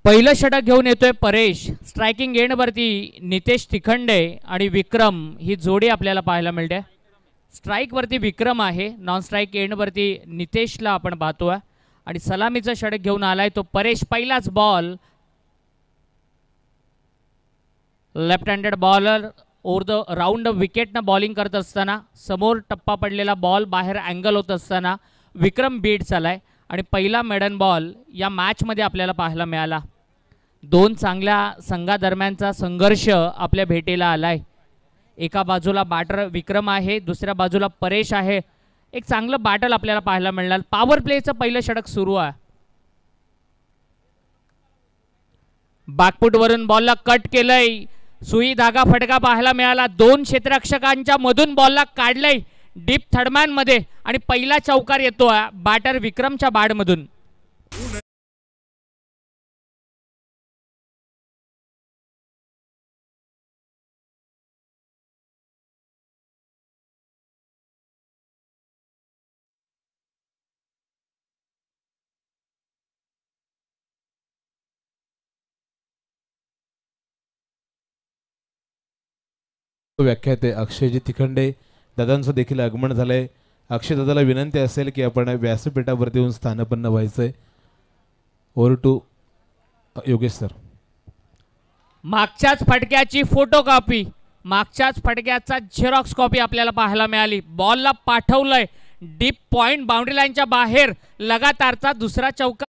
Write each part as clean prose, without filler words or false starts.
पहिलं षटक घेऊन येतोय परेश. स्ट्रायकिंग एंडवरती नितेश तिखंडे आणि विक्रम ही जोडी आपल्याला पाहायला मिळते. स्ट्राईकवरती विक्रम आहे, नॉन स्ट्राईक एंडवरती नितेशला आपण पाहतोय आणि सलामीचा षटक घेऊन आलाय तो परेश. पहिलाच ball left handed bowler over the round विकेटनं बॉलिंग करत असताना समोर टप्पा पडलेला बॉल बाहेर अँगल होत असताना विक्रम बीड चालाय आणि पहिला मेडन बॉल या मॅचमध्ये आपल्याला पाहायला मिळाला. दोन चांगल्या संघादरम्यानचा संघर्ष आपल्या भेटीला आलाय. एका बाजूला बॅटर विक्रम आहे, दुसऱ्या बाजूला परेश आहे. एक चांगलं बॅटल आपल्याला पाहायला मिळणार. पॉवर प्लेचं पहिलं षटक सुरू आहे. बॅकफूटवरून बॉलला कट केलंय, सुई धागा फटका पाहायला मिळाला. दोन क्षेत्ररक्षकांच्या मधून बॉलला काढलंय डीप थर्डमॅन मध्ये आणि पहिला चौकार येतो बॅटर विक्रमच्या बॅटमधून. व्याख्याते अक्षयजी तिखंडे दादांचं देखील आगमन झालंय. अक्षय दादाला विनंती असेल की आपण व्यासपीठावरती येऊन स्थानपन्न व्हायचंय. Over to Yogesh sir. मागच्याच फटक्याची फोटो कॉपी, मागच्याच फटक्याचा झेरॉक्स कॉपी आपल्याला पाहायला मिळाली. बॉलला पाठवलंय डीप पॉइंट बाउंड्री लाईनच्या बाहेर, लगातारचा दुसरा चौकार.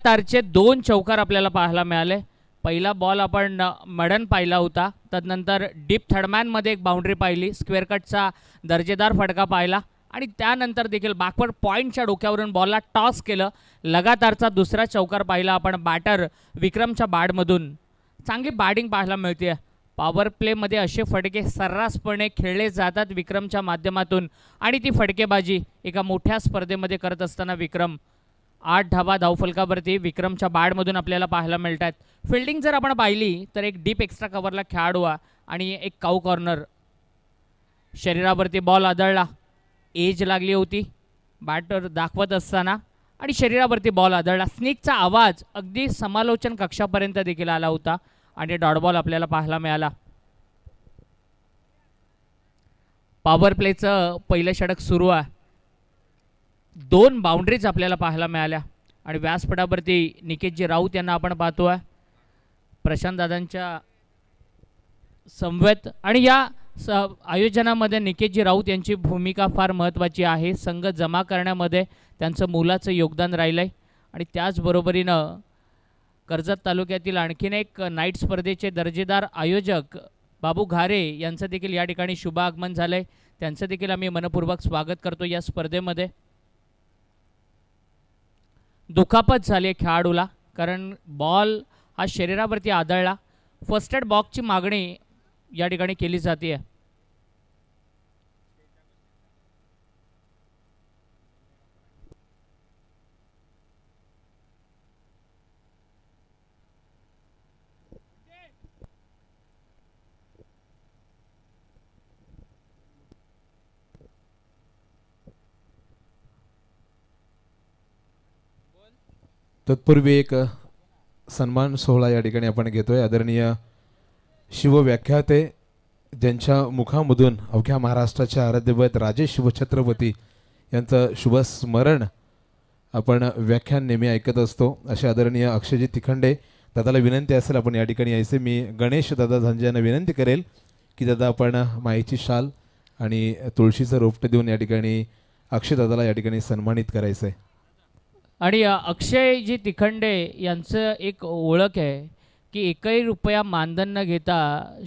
तारचे दोन चौकार आपल्याला पाहायला मिळाले. पहिला बॉल आपण मडन पाहिला होता, तदनंतर डीप थर्डमॅनमध्ये एक बाउंड्री पाहिली, स्क्वेअर कटचा दर्जेदार फटका पाहिला आणि त्यानंतर देखील बॅकवर्ड पॉईंटच्या डोक्यावरून बॉलला टॉस केलं. लगातारचा दुसरा चौकार पाहिला आपण बॅटर विक्रमच्या बॅटमधून. चांगली बॅटिंग पाहायला मिळते. पॉवर प्लेमध्ये असे फटके सर्रासपणे खेळले जातात विक्रमच्या माध्यमातून आणि ती फटकेबाजी एका मोठ्या स्पर्धेमध्ये करत असताना विक्रम 8 धावा धावफलकावरती विक्रमच्या बॅटमधून आपल्याला पाहायला मिळतात. फिल्डिंग जर आपण पाहिली तर एक डीप एक्स्ट्रा कव्हरला खेळाडू आणि एक काऊ कॉर्नर. शरीरावरती बॉल आदळला, एज लागली होती बॅटर दाखवत असताना आणि शरीरावरती बॉल आदळला. स्निकचा आवाज अगदी समालोचन कक्षापर्यंत देखील आला होता आणि डॉट बॉल आपल्याला पाहायला मिळाला. पॉवर प्लेचं पहिलं षटक सुरू आहे. दोन बाउंड्रीज आपल्याला पाहायला मिळाल्या आणि व्यासपीठावरती निकेतजी राऊत यांना आपण पाहतोय. प्रशांत दादांच्या समवेत आणि या आयोजनामध्ये निकेतजी राऊत यांची भूमिका फार महत्त्वाची आहे. संघ जमा करण्यामध्ये त्यांचं मोलाचं योगदान राहिलं आहे आणि त्याचबरोबरीनं कर्जत तालुक्यातील आणखीन एक नाईट स्पर्धेचे दर्जेदार आयोजक बाबू घारे यांचं देखील या ठिकाणी शुभ आगमन झालं आहे. त्यांचं देखील आम्ही मनपूर्वक स्वागत करतो या स्पर्धेमध्ये. दुखापत झाली खेळाडूला, कारण बॉल हा शरीरावरती आदळला. फर्स्ट एड बॉक्सची मागणी या ठिकाणी केली जाते. तत्पूर्वी एक सन्मान सोहळा या ठिकाणी आपण घेतोय. आदरणीय शिवव्याख्याते ज्यांच्या मुखामधून अवघ्या महाराष्ट्राच्या आराध्यवत राजे शिवछत्रपती यांचं शुभस्मरण आपण व्याख्यान नेहमी ऐकत असतो, असे आदरणीय अक्षयजी तिखंडे दादाला विनंती असेल आपण या ठिकाणी यायचे. मी गणेश दादा झांजे यांना विनंती करेल की दादा आपण माईची शाल आणि तुळशीचं रोपटं देऊन या ठिकाणी अक्षय दादाला या ठिकाणी सन्मानित करायचं आहे. आणि अक्षयजी तिखंडे यांचं एक ओळख आहे की एकही रुपया मानधन न घेता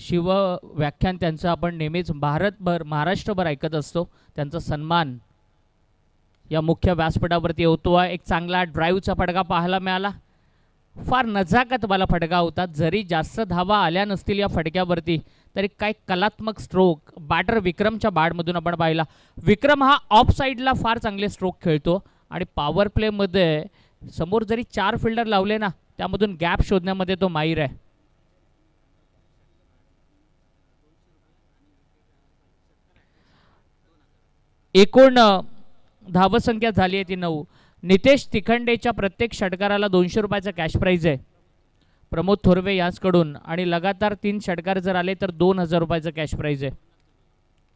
शिव व्याख्यान त्यांचं आपण नेहमीच भारतभर महाराष्ट्रभर ऐकत असतो. त्यांचा सन्मान या मुख्य व्यासपीठावरती होतो आहे. एक चांगला ड्राईव्हचा फटका पाहायला मिळाला, फार नजाकतवाला फटका होता. जरी जास्त धावा आल्या नसतील या फटक्यावरती तरी काही कलात्मक स्ट्रोक बॅटर विक्रमच्या बॅटमधून आपण पाहिला. विक्रम हा ऑफ साईडला फार चांगले स्ट्रोक खेळतो आणि पॉवर प्लेमध्ये समोर जरी 4 फिल्डर लावले ना, त्यामधून गॅप शोधण्यामध्ये तो माहीर आहे. एकूण धावसंख्या झाली आहे ती 9. नितेश तिखंडेच्या प्रत्येक षटकाराला 200 रुपयाचा कॅश प्राईज आहे प्रमोद थोरवे याचकडून, आणि लगातार 3 षटकार जर आले तर 2000 रुपयाचा कॅश प्राईज आहे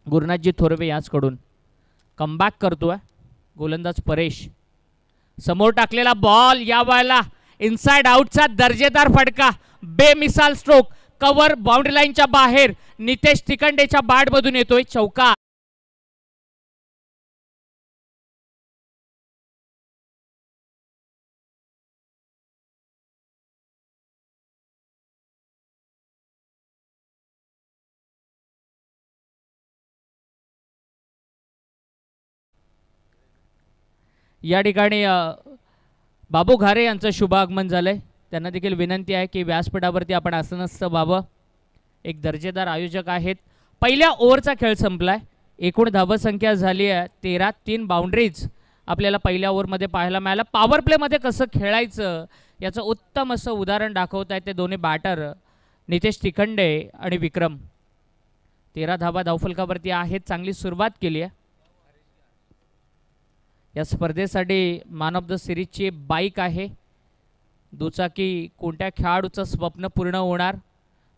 गुरुनाथजी थोरवे याचकडून. कमबॅक करतोय गोलंदाज परेश. समोर टाकलेला बॉल या वेळेला इनसाइड आउटचा दर्जेदार फटका, बेमिसाल स्ट्रोक, कव्हर बाउंड्री लाईनच्या बाहेर, नितेश तिखंडेच्या बॅटमधून येतोय चौका. या ठिकाणी बाबू घारे यांचं शुभ आगमन झालंय. त्यांना देखील विनंती आहे की व्यासपीठावरती आपण आसनस्थ व्हावं. एक दर्जेदार आयोजक आहेत. पहिल्या ओव्हरचा खेळ संपलाय. एकूण धावसंख्या झाली आहे 13. 3 बाउंड्रीज आपल्याला पहिल्या ओव्हरमध्ये पाहायला मिळालं. पॉवर प्लेमध्ये कसं खेळायचं याचं उत्तम असं उदाहरण दाखवत आहेत ते दोन्ही बॅटर नितेश तिखंडे आणि विक्रम. 13 धावा धावफलकावरती आहेत. चांगली सुरुवात केली आहे. या स्पर्धेसाठी मॅन ऑफ द सिरीजची बाईक आहे. दुचाकी कोणत्या खेळाडूचं स्वप्न पूर्ण होणार.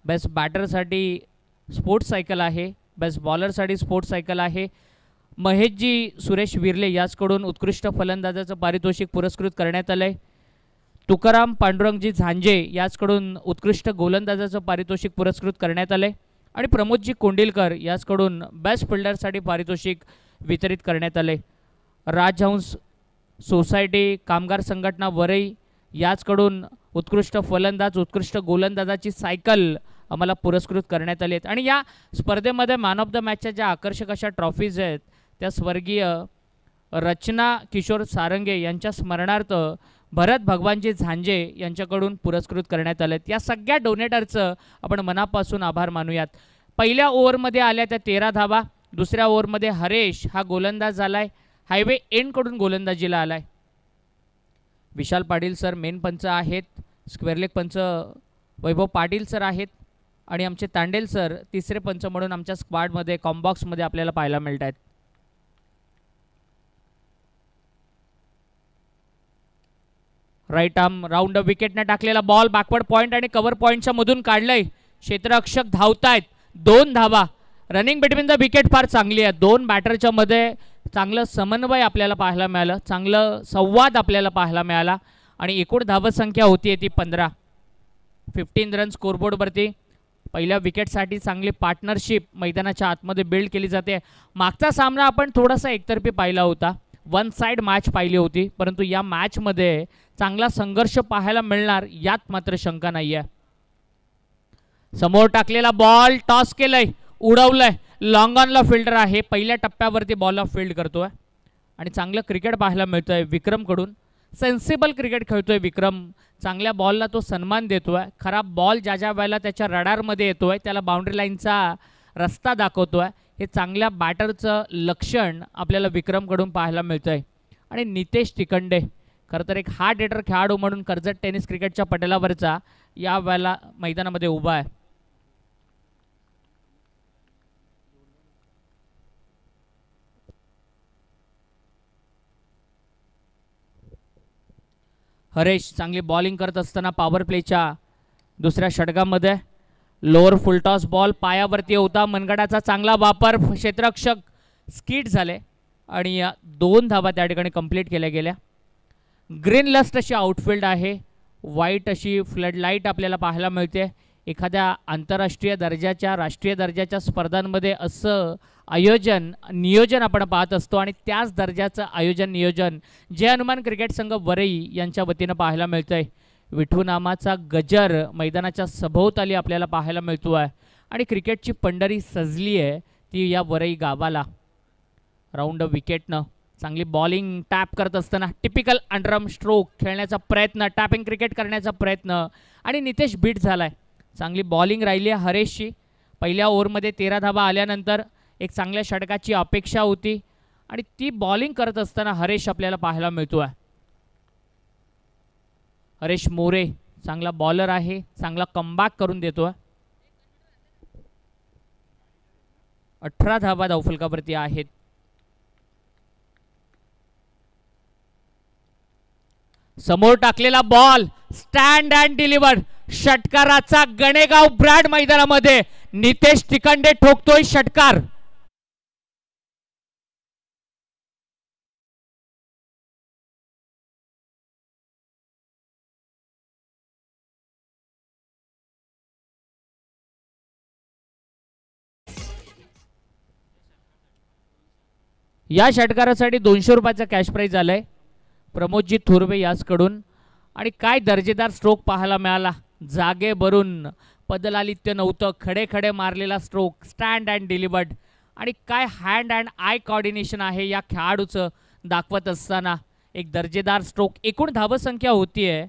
बेस्ट बॅटरसाठी स्पोर्ट्स सायकल आहे. बेस्ट बॉलरसाठी स्पोर्ट्स सायकल आहे. महेशजी सुरेश विर्ले याचकडून उत्कृष्ट फलंदाजाचं पारितोषिक पुरस्कृत करण्यात आलं आहे. तुकाराम पांडुरंगजी झांजे याचकडून उत्कृष्ट गोलंदाजाचं पारितोषिक पुरस्कृत करण्यात आलं आहे. आणि प्रमोदजी कोंडिलकर याचकडून बेस्ट फिल्डरसाठी पारितोषिक वितरित करण्यात आले. राजहंस सोसायटी कामगार संघटना वरई याचकडून उत्कृष्ट फलंदाज उत्कृष्ट गोलंदाजाची सायकल आम्हाला पुरस्कृत करण्यात आली आहेत. आणि या स्पर्धेमध्ये मॅन ऑफ द मॅचच्या ज्या आकर्षक अशा ट्रॉफीज आहेत त्या स्वर्गीय रचना किशोर सारंगे यांच्या स्मरणार्थ भरत भगवानजी झांजे यांच्याकडून पुरस्कृत करण्यात आले आहेत. या सगळ्या डोनेटरचं आपण मनापासून आभार मानूयात. पहिल्या ओव्हरमध्ये आल्या त्या 13 धावा. दुसऱ्या ओव्हरमध्ये हरेश हा गोलंदाज झालाय. हायवे एंडकडून गोलंदाजीला आलाय. विशाल पाटील सर मेन पंच आहेत. स्क्वेअर लेग पंच वैभव पाटील सर आहेत. आणि आमचे तांडेल सर तिसरे पंच म्हणून आमच्या स्क्वॉडमध्ये कॉम्बॉक्समध्ये आपल्याला पाहायला मिळत आहेत. राईट आर्म राऊंड विकेटने टाकलेला बॉल बॅकवर्ड पॉईंट आणि कव्हर पॉईंटच्या मधून काढलंय. क्षेत्ररक्षक धावतायत. 2 धावा. रनिंग बिटवीन द विकेट फार चांगली आहे. 2 बॅटरच्या मध्ये चांगलं समन्वय आपल्याला पाहायला मिळालं. चांगलं संवाद आपल्याला पाहायला मिळाला. आणि एकूण धावसंख्या होती ती 15. 15 रन स्कोरबोर्डवरती. पहिल्या विकेटसाठी चांगली पार्टनरशिप मैदानाच्या आतमध्ये बिल्ड केली जाते. मागचा सामना आपण थोडासा एकतर्फी पाहिला होता. 1 साइड मॅच पाहिली होती. परंतु या मॅचमध्ये चांगला संघर्ष पाहायला मिळणार यात मात्र शंका नाही आहे. समोर टाकलेला बॉल टॉस केलंय. उडवलंय. लॉंग ऑनला फिल्डर आहे. पहिल्या टप्प्यावरती बॉलला फील्ड करतोय. आणि चांगलं क्रिकेट पाहायला मिळतंय विक्रमकडून. सेन्सिबल क्रिकेट खेळतोय विक्रम. चांगल्या बॉलला तो सन्मान देतोय. खराब बॉल ज्या ज्या वेळेला त्याच्या रडारमध्ये येतोय त्याला बाउंड्री लाईनचा रस्ता दाखवतोय. हे चांगल्या बॅटरचं लक्षण आपल्याला विक्रमकडून पाहायला मिळतंय. आणि नितेश तिखंडे खरं तर एक हार्ड हिटर खेळाडू म्हणून कर्जत टेनिस क्रिकेटच्या पटलावरचा या वेळेला मैदानामध्ये उभा आहे. हरेश चांगली बॉलिंग करत असताना पॉवर प्लेच्या दुसऱ्या षटकामध्ये लोअर फुलटॉस बॉल पायावरती होता. मनगटाचा चांगला वापर. क्षेत्ररक्षक स्किट झाले आणि 2 धावा त्या ठिकाणी कंप्लीट केल्या गेल्या. ग्रीन लस्ट अशी आउटफील्ड आहे. व्हाईट अशी फ्लड लाईट आपल्याला पाहायला मिळते. एखाद्या आंतरराष्ट्रीय दर्जाच्या राष्ट्रीय दर्जाच्या स्पर्धांमध्ये असं आयोजन नियोजन आपण पाहत असतो. आणि त्याच दर्जाचं आयोजन नियोजन जय हनुमान क्रिकेट संघ वरई यांच्या वतीनं पाहायला मिळतं आहे. विठू नामाचा गजर मैदानाच्या सभोवताली आपल्याला पाहायला मिळतो आहे. आणि क्रिकेटची पंढरी सजली आहे ती या वरई गावाला. राऊंड विकेटनं चांगली बॉलिंग टॅप करत असताना टिपिकल अंडरआर्म स्ट्रोक खेळण्याचा प्रयत्न. टॅपिंग क्रिकेट करण्याचा प्रयत्न. आणि नितेश बीट झालाय. चांगली बॉलिंग राहिली आहे हरेशची. पहिल्या ओव्हरमध्ये 13 धावा आल्यानंतर एक चांगल्या षटकाची अपेक्षा होती. आणि ती बॉलिंग करत असताना हरेश आपल्याला पाहायला मिळतो आहे. हरेश मोरे चांगला बॉलर आहे, चांगला कमबॅक करून देतोय. 18 धावा धावफलकावरती आहेत. समोर टाकलेला बॉल स्टँड अँड डिलिव्हर. षटकाराचा गणेगाव ब्रँड मैदानामध्ये नितेश तिकंडे ठोकतोय षटकार. या षटकारासाठी 200 रुपयाचा कॅश प्राइज आलाय प्रमोदजी थोरवे याचकडून. आणि काय दर्जेदार स्ट्रोक पाहायला मिळाला. जागे भरून पदलालित्य नव्हतं, खडे खडे मारलेला स्ट्रोक, स्टँड अँड डिलिव्हर्ड. आणि काय हँड अँड आय कोऑर्डिनेशन आहे या खेळाडूचं दाखवत असताना एक दर्जेदार स्ट्रोक. एकूण धावसंख्या होतीये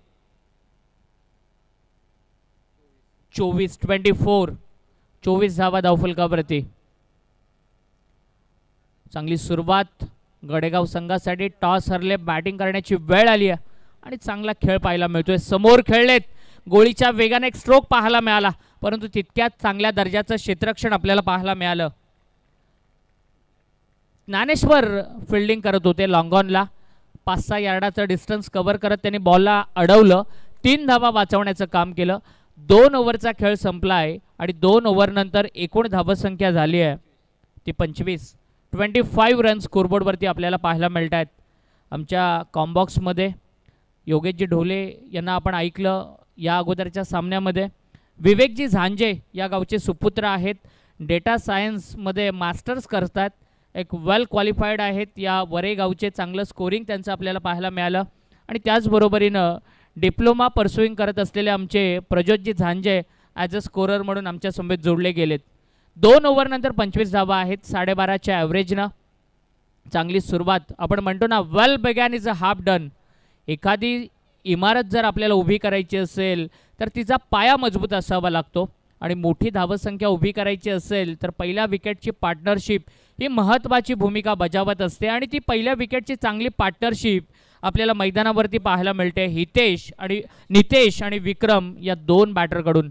24 धावा धावफलकावरती. चांगली सुरुवात गडेगाव संघासाठी. टॉस हरले, बॅटिंग करण्याची वेळ आली आहे आणि चांगला खेळ पाहायला मिळतोय. समोर खेळलेत, गोळीच्या वेगाने एक स्ट्रोक पाहायला मिळाला, परंतु तितक्याच चांगल्या दर्जाचं क्षेत्ररक्षण आपल्याला पाहायला मिळालं. ज्ञानेश्वर फिल्डिंग करत होते लॉंगॉनला. 5-6 यार्डाचं डिस्टन्स कव्हर करत त्यांनी बॉलला अडवलं. 3 धावा वाचवण्याचं काम केलं. 2 ओव्हरचा खेळ संपलाय आणि 2 ओव्हर नंतर एकूण धावसंख्या झाली आहे ती 25 रन स्कोरबोर्डवरती आपल्याला पाहायला मिळत आहेत. आमच्या कॉम्बॉक्समध्ये योगेशजी ढोले यांना आपण ऐकलं या अगोदरच्या सामन्यामध्ये. विवेकजी झांजे या गावचे सुपुत्र आहेत. डेटा सायन्समध्ये मास्टर्स करतात, एक वेल क्वालिफाईड आहेत. या वरे गावचे चांगलं स्कोरिंग त्यांचं आपल्याला पाहायला मिळालं. आणि त्याचबरोबरीनं डिप्लोमा परसुईंग करत असलेले आमचे प्रज्योतजी झांजे ॲज अ स्कोरर म्हणून आमच्या समवेत जोडले गेलेत. 2 ओव्हर नंतर 25 धावा आहेत 12.5च्या ॲव्हरेजनं. चांगली सुरुवात. आपण म्हणतो ना, well begun is a half done. एखादी इमारत जर आपल्याला उभी करायची असेल तर तिचा पाया मजबूत असावा लागतो. आणि मोठी धावसंख्या उभी करायची असेल तर पहिल्या विकेटची पार्टनरशिप ही महत्त्वाची भूमिका बजावत असते. आणि ती पहिल्या विकेटची चांगली पार्टनरशिप आपल्याला मैदानावरती पाहायला मिळते नितेश आणि विक्रम या 2 बॅटरकडून.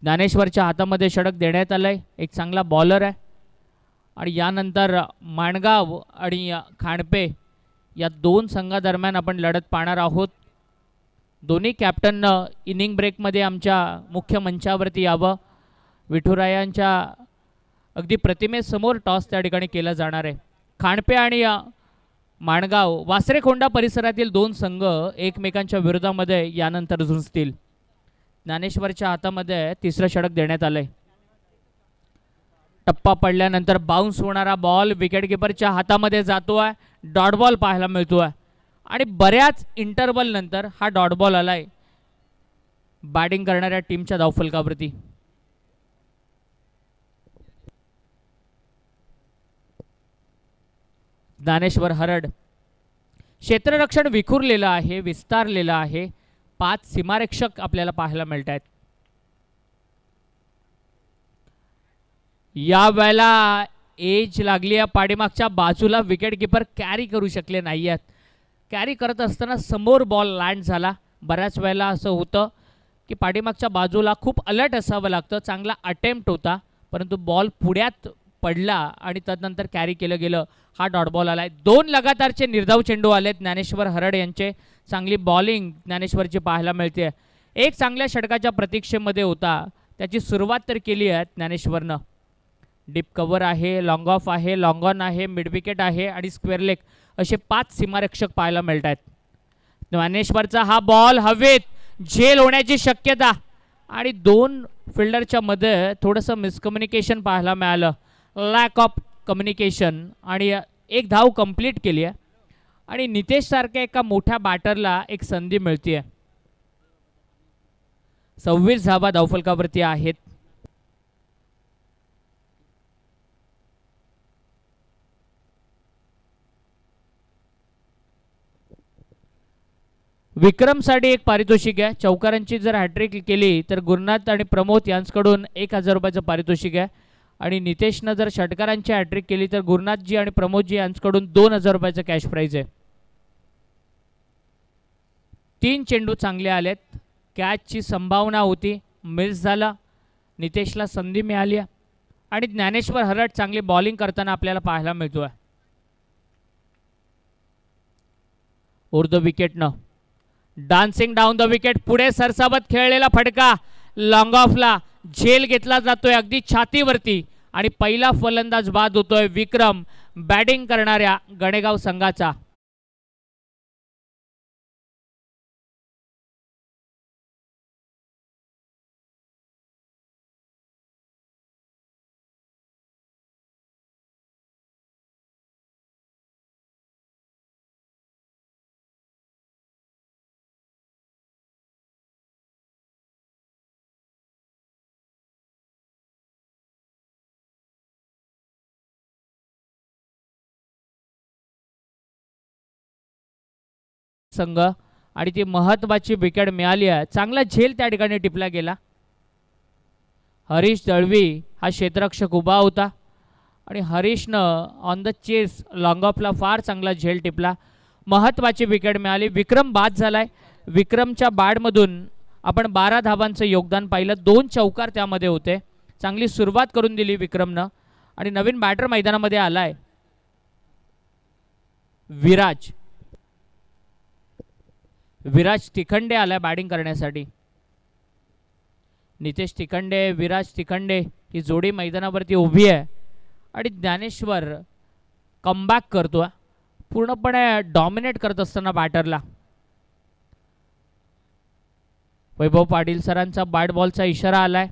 ज्ञानेश्वरच्या हातामध्ये षटक देण्यात आलंय. एक चांगला बॉलर आहे. आणि यानंतर माणगाव आणि खांडपे या 2 संघादरम्यान आपण लढत पाहणार आहोत. दोन्ही कॅप्टननं इनिंग ब्रेकमध्ये आमच्या मुख्य मंचावरती यावं. विठुरायांच्या अगदी प्रतिमेसमोर टॉस त्या ठिकाणी केला जाणार आहे. खांडपे आणि माणगाव वासरेखोंडा परिसरातील 2 संघ एकमेकांच्या विरोधामध्ये यानंतर झुंजतील. ज्ञानेश्वरच्या हातामध्ये 3रं षटक देण्यात आलंय. टप्पा पडल्यानंतर बाउन्स होणारा बॉल विकेटकीपरच्या हातामध्ये जातोय. डॉट बॉल पाहायला मिळतोय. आणि बऱ्याच इंटरवल नंतर हा डॉट बॉल आलाय बॅटिंग करणाऱ्या टीमच्या धावफलकावरती. ज्ञानेश्वर हरड. क्षेत्ररक्षण विखुरलेलं आहे, विस्तारलेलं आहे. 5 सीमारक्षक आपल्याला पाहायला मिळत आहेत. या वेळेला एज लागली आहे पाठीमागच्या बाजूला. विकेटकीपर कॅरी करू शकले नाही आहेत. कॅरी करत असताना समोर बॉल लँड झाला. बऱ्याच वेळेला असं होतं की पाठीमागच्या बाजूला खूप अलर्ट असावं लागतं. चांगला अटेम्प्ट होता, परंतु बॉल पुढ्यात पडला आणि तदनंतर कॅरी केलं गेलं. हा डॉट बॉल आलाय. 2 लगातारचे निर्धाव चेंडू आलेत ज्ञानेश्वर हरड यांचे. चांगली बॉलिंग ज्ञानेश्वरची पाहायला मिळते. एक चांगल्या षटकाच्या प्रतीक्षेमध्ये होता, त्याची सुरुवात तर केली आहे ज्ञानेश्वरनं. डीप कव्हर आहे, लॉंग ऑफ आहे, लॉंग ऑन आहे, मिड विकेट आहे आणि स्क्वेअर लेग असे 5 सीमारक्षक पाहायला मिळत आहेत. ज्ञानेश्वरचा हा बॉल हवेत झेल होण्याची शक्यता आणि 2 फिल्डरच्या मध्ये थोडंसं मिसकम्युनिकेशन पाहायला मिळालं. लॅक ऑफ कम्युनिकेशन आणि एक धाव कंप्लीट केली आहे. आणि नितेश सारख्या एका मोठ्या बॅटरला एक संधी मिळते. 26 धावा धावफलकावरती आहेत. विक्रमसाठी एक पारितोषिक आहे. चौकारांची जर हॅट्रिक केली तर गुरुनाथ आणि प्रमोद यांच्याकडून 1000 रुपयाचं पारितोषिक आहे. आणि नितेशनं जर षटकारांची हॅट्रिक केली तर गुरुनाथजी आणि प्रमोदजी यांच्याकडून 2000 रुपयाचं कॅश प्राइज आहे. 3 चेंडू चांगले आलेत. कॅचची संभावना होती, मिस झाला. नितेशला संधी मिळाली आणि ज्ञानेश्वर हरड चांगली बॉलिंग करताना आपल्याला पाहायला मिळतोय. उर्दू विकेटनं डान्सिंग डाऊन द विकेट, पुढे सरसावत खेळलेला फटका लॉंग ऑफला झेल घेतला जातोय अगदी छातीवरती आणि पहिला फलंदाज बाद होतोय विक्रम, बॅटिंग करणाऱ्या गणेगाव संघाचा. संघ आणि ती महत्वाची विकेट मिळाली आहे. चांगला झेल त्या ठिकाणी टिपला गेला. हरीश दळवी हा क्षेत्ररक्षक उभा होता आणि हरीशनं ऑन द चेस लॉंग ऑफला फार चांगला झेल टिपला. महत्वाची विकेट मिळाली. विक्रम बाद झालाय. विक्रमच्या बॅटमधून आपण 12 धावांचं योगदान पाहिलं. 2 चौकार त्यामध्ये होते. चांगली सुरुवात करून दिली विक्रमनं आणि नवीन बॅटर मैदानामध्ये आलाय विराज तिखंडे आलाय बॅटिंग करण्यासाठी. नितेश तिखंडे, विराज तिखंडे ही जोडी मैदानावरती उभी आहे आणि ज्ञानेश्वर कमबॅक करतो. पूर्णपणे डॉमिनेट करत असताना बॅटरला. वैभव पाटील सरांचा बॅट बॉलचा इशारा आलाय.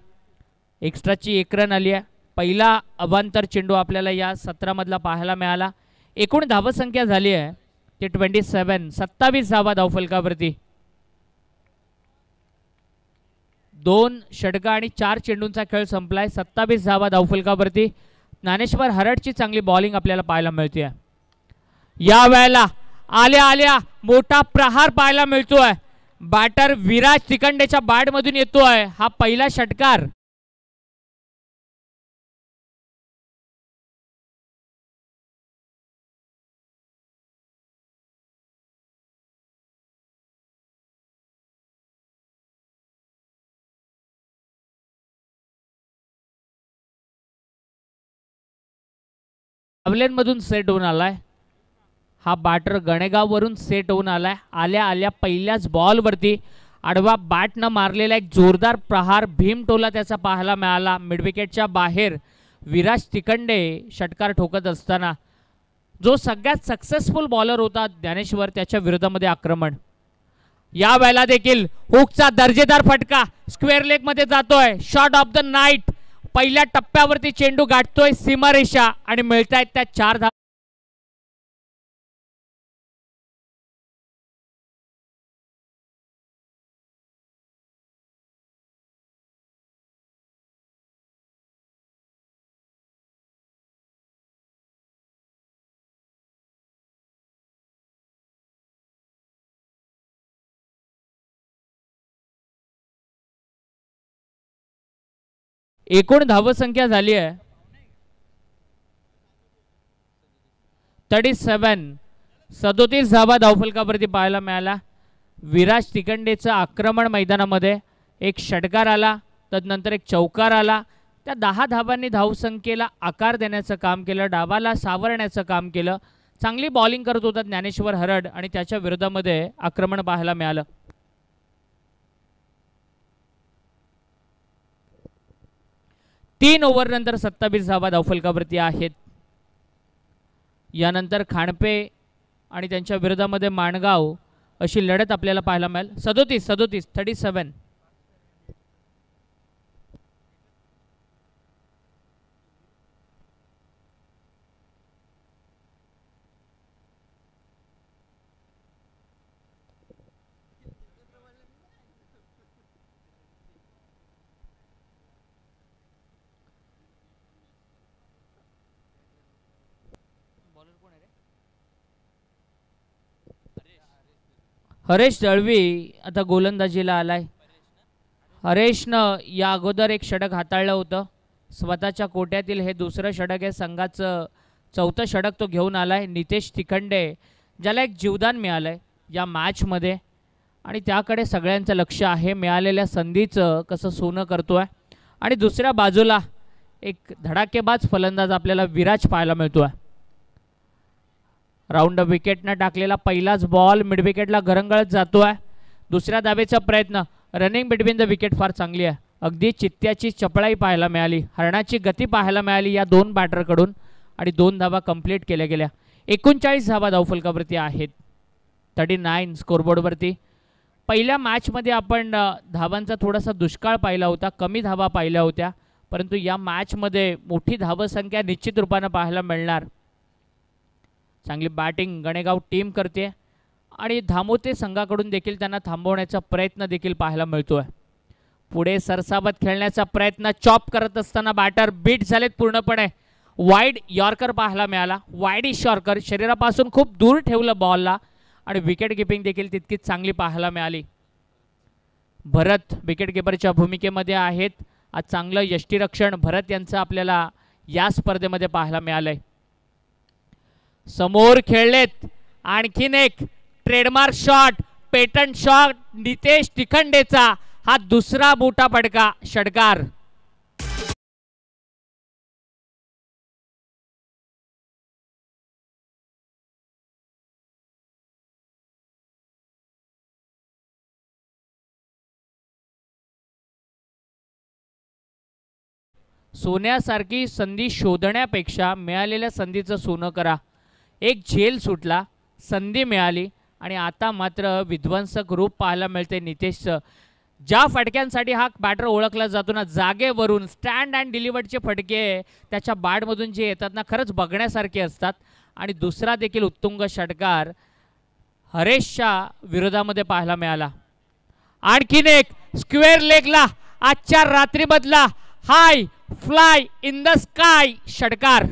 एक्स्ट्राची 1 रन आली आहे. पहिला अवांतर चेंडू आपल्याला या सत्रामधला पाहायला मिळाला. एकूण धावसंख्या झाली आहे ते 27. 27 धावा धावफलकावरती. 2 षटकं आणि 4 चेंडूंचा खेळ संपलाय. 27 धावा धावफलकावरती. ज्ञानेश्वर हरडची चांगली बॉलिंग आपल्याला पाहायला मिळते. या वेळेला आल्या आल्या मोठा प्रहार पाहायला मिळतोय. बॅटर विराज तिखंडेच्या बॅटमधून येतोय हा पहिला षटकार. मधून सेट होऊन आलाय हा बॅटर. गणेगाववरून सेट होऊन आलाय. आल्या आल्या पहिल्याच बॉलवरती आडवा बॅटनं मारलेला एक जोरदार प्रहार भीमटोला त्याचा पाहायला मिळाला. मिडविकेटच्या बाहेर विराज तिखंडे षटकार ठोकत असताना जो सगळ्यात सक्सेसफुल बॉलर होता ज्ञानेश्वर त्याच्या विरोधामध्ये आक्रमण. या वेळेला देखील हुकचा दर्जेदार फटका स्क्वेअर लेग मध्ये जातोय. Shot of the night. पहिल्या टप्प्यावरती चेंडू गाठतोय सीमारेषा आणि मिळतायत त्या 4 धावा. एकूण धावसंख्या झाली आहे 37. 37 धावा धावफलकावरती पाहायला मिळाला. विराज तिखंडेचं आक्रमण मैदानामध्ये. एक षटकार आला, तदनंतर एक चौकार आला. त्या 10 धावांनी धावसंख्येला आकार देण्याचं काम केलं, डावाला सावरण्याचं काम केलं. चांगली बॉलिंग करत होता ज्ञानेश्वर हरड आणि त्याच्या विरोधामध्ये आक्रमण पाहायला मिळालं. तीन ओव्हर नंतर 27 धावा धावफलकावरती आहेत. यानंतर खांडपे आणि त्यांच्या विरोधामध्ये माणगाव अशी लढत आपल्याला पाहायला मिळेल. 37. हरेश दळवी आता गोलंदाजीला आलाय. हरेशनं या अगोदर एक षटक हाताळलं होतं. स्वतःच्या कोट्यातील हे दुसरं षटक आहे. संघाचं 4थं षटक तो घेऊन आलाय. नितेश तिखंडे ज्याला एक जीवदान मिळालंय या मॅचमध्ये आणि त्याकडे सगळ्यांचं लक्ष आहे. मिळालेल्या संधीचं कसं सोनं करतोय. आणि दुसऱ्या बाजूला एक धडाकेबाज फलंदाज आपल्याला विराज पाहायला मिळतोय. राऊंड विकेटनं टाकलेला पहिलाच बॉल मिड विकेटला घरंगळत जातोय. दुसऱ्या धावेचा प्रयत्न, रनिंग बिटवीन द विकेट फार चांगली आहे. अगदी चित्त्याची चपळाई पाहायला मिळाली, हरणाची गती पाहायला मिळाली या दोन बॅटरकडून आणि 2 धावा कंप्लीट केल्या गेल्या. 39 धावा धावफलकावरती आहेत. 39 स्कोरबोर्डवरती. पहिल्या मॅचमध्ये आपण धावांचा थोडासा दुष्काळ पाहिला होता, कमी धावा पाहिल्या होत्या, परंतु या मॅचमध्ये मोठी धावसंख्या निश्चित रूपानं पाहायला मिळणार. चांगली बॅटिंग गणेगाव टीम करते आणि धामोते संघाकडून देखील त्यांना थांबवण्याचा प्रयत्न देखील पाहायला मिळतोय. पुढे सरसावत खेळण्याचा प्रयत्न, चॉप करत असताना बॅटर बीट झालेत पूर्णपणे. वाईड यॉर्कर पाहायला मिळाला, वाईडिश यॉर्कर, शरीरापासून खूप दूर ठेवलं बॉलला आणि विकेट किपिंग देखील तितकीच चांगली पाहायला मिळाली. भरत विकेट किपरच्या भूमिकेमध्ये आहेत. आज चांगलं यष्टीरक्षण भरत यांचं आपल्याला या स्पर्धेमध्ये पाहायला मिळालंय. समोर खेळलेत, आणखीन एक trademark shot, patent shot Nitesh तिखंडेचा, हा दुसरा मोठा फटका, षटकार. सोन्यासारखी संधी शोधण्यापेक्षा मिळालेल्या संधीचं सोनं करा. एक झेल सुटला, संधी मिळाली आणि आता मात्र विध्वंसक रूप पाहायला मिळते नितेशचं. ज्या फटक्यांसाठी हा बॅटर ओळखला जातो ना, जागेवरून स्टँड अँड डिलिव्हर्डचे फटके त्याच्या बॅटमधून जे येतात ना, खरंच बघण्यासारखे असतात. आणि दुसरा देखील उत्तुंग षटकार हरेशच्या विरोधामध्ये पाहायला मिळाला. आणखीन एक स्क्वेअर लेगला आजच्या रात्रीमधला हाय फ्लाय इन द स्काय षटकार.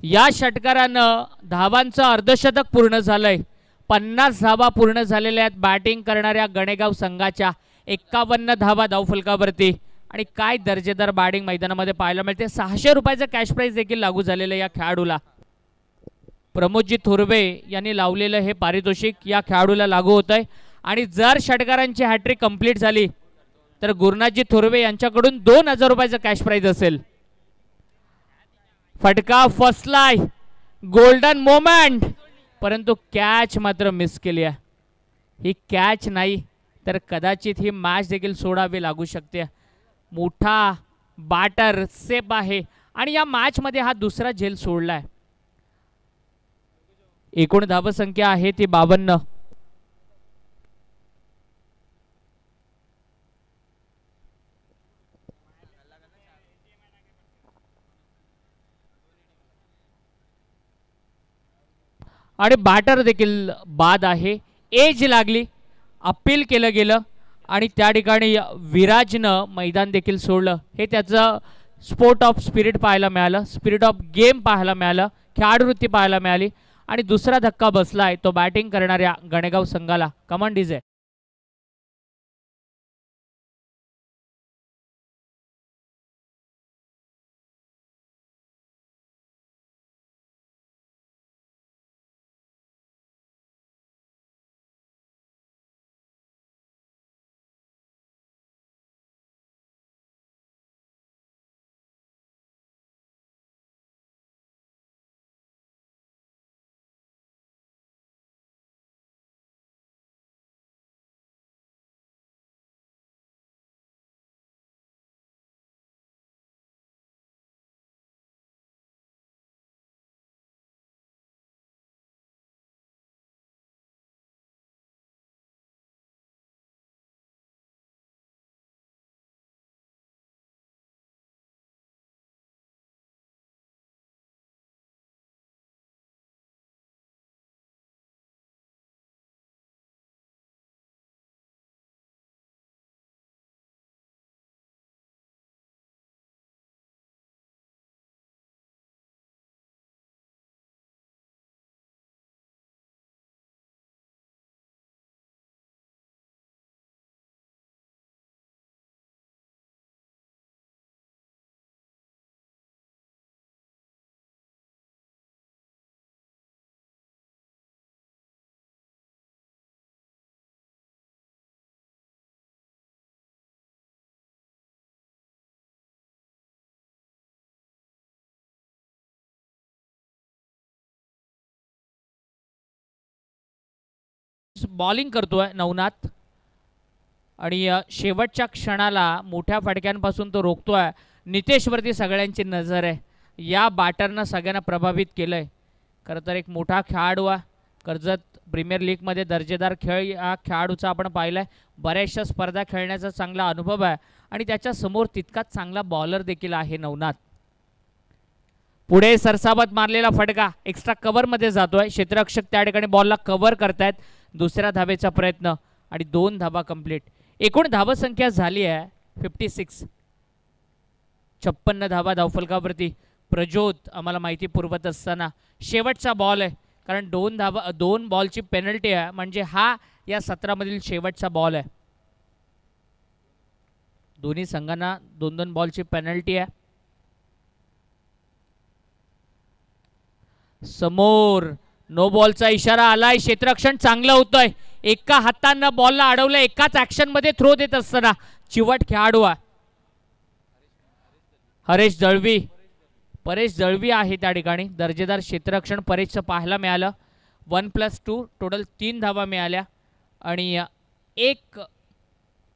या षटकारानं धावांचं अर्धशतक पूर्ण झालंय. 50 धावा पूर्ण झालेल्या आहेत बॅटिंग करणाऱ्या गणेगाव संघाच्या. 51 धावा धावफलकावरती आणि काय दर्जेदार बॅटिंग मैदानामध्ये पाहायला मिळते. 600 रुपयाचं कॅश प्राइज देखील लागू झालेलं या खेळाडूला. प्रमोदजी थोरवे यांनी लावलेलं हे पारितोषिक या खेळाडूला लागू होत आहे. आणि जर षटकारांची हॅट्रिक कंप्लीट झाली तर गुरुनाथजी थोरवे यांच्याकडून 2000 रुपयाचं कॅश प्राइज असेल. फटका फसलाय, गोल्डन मोमेंट, परंतु कॅच मात्र मिस केली आहे. ही कॅच नाही तर कदाचित ही मॅच देखील सोडावी लागू शकते. मोठा बॅटर सेफ आहे आणि या मॅच मध्ये हा दुसरा झेल सोडलाय. एकूण धावसंख्या आहे ती 52. आणि बॅटर देखील बाद आहे. एज लागली, अपील केलं गेलं आणि त्या ठिकाणी विराजनं मैदान देखील सोडलं. हे त्याचं स्पोर्ट ऑफ स्पिरिट पाहायला मिळालं, स्पिरिट ऑफ गेम पाहायला मिळालं, खेळाडूवृत्ती पाहायला मिळाली. आणि दुसरा धक्का बसलाय तो बॅटिंग करणाऱ्या गणेगाव संघाला. Command DJ. बॉलिंग करतोय नवनाथ आणि शेवटच्या क्षणाला मोठ्या फटक्यांपासून तो रोखतोय. नितेशवरती सगळ्यांची नजर आहे. या बॅटरनं सगळ्यांना प्रभावित केलं आहे. खरं तर एक मोठा खेळाडू आहे. कर्जत प्रीमियर लीगमध्ये दर्जेदार खेळ या खेळाडूचा आपण पाहिला आहे. बऱ्याचशा स्पर्धा खेळण्याचा चांगला अनुभव आहे आणि त्याच्यासमोर तितकाच चांगला बॉलर देखील आहे नवनाथ. पुढे सरसावत मारलेला फटका एक्स्ट्रा कव्हरमध्ये जातोय. क्षेत्ररक्षक त्या ठिकाणी बॉलला कव्हर करतायत. दुसऱ्या धावेचा प्रयत्न आणि 2 धावा कंप्लीट. एकूण धावसंख्या झाली आहे 56. 56 धावा धावफलकावरती. प्रज्योत आम्हाला माहिती पुरवत असताना शेवटचा बॉल आहे, कारण 2 बॉलची पेनल्टी आहे, म्हणजे हा या सत्रामधील शेवटचा बॉल आहे. दोन्ही संघांना 2-2 बॉलची पेनल्टी आहे. समोर नो बॉलचा इशारा आलाय. क्षेत्ररक्षण चांगलं होतंय. एका हातानं बॉलला अडवलं. एकाच ऍक्शन मध्ये थ्रो देत असताना चिवट खेळाडू आहे हरेश दळवी. परेश दळवी आहे त्या ठिकाणी. दर्जेदार क्षेत्ररक्षण परेशचं पाहायला मिळालं. 1+2 टोटल 3 धावा मिळाल्या आणि एक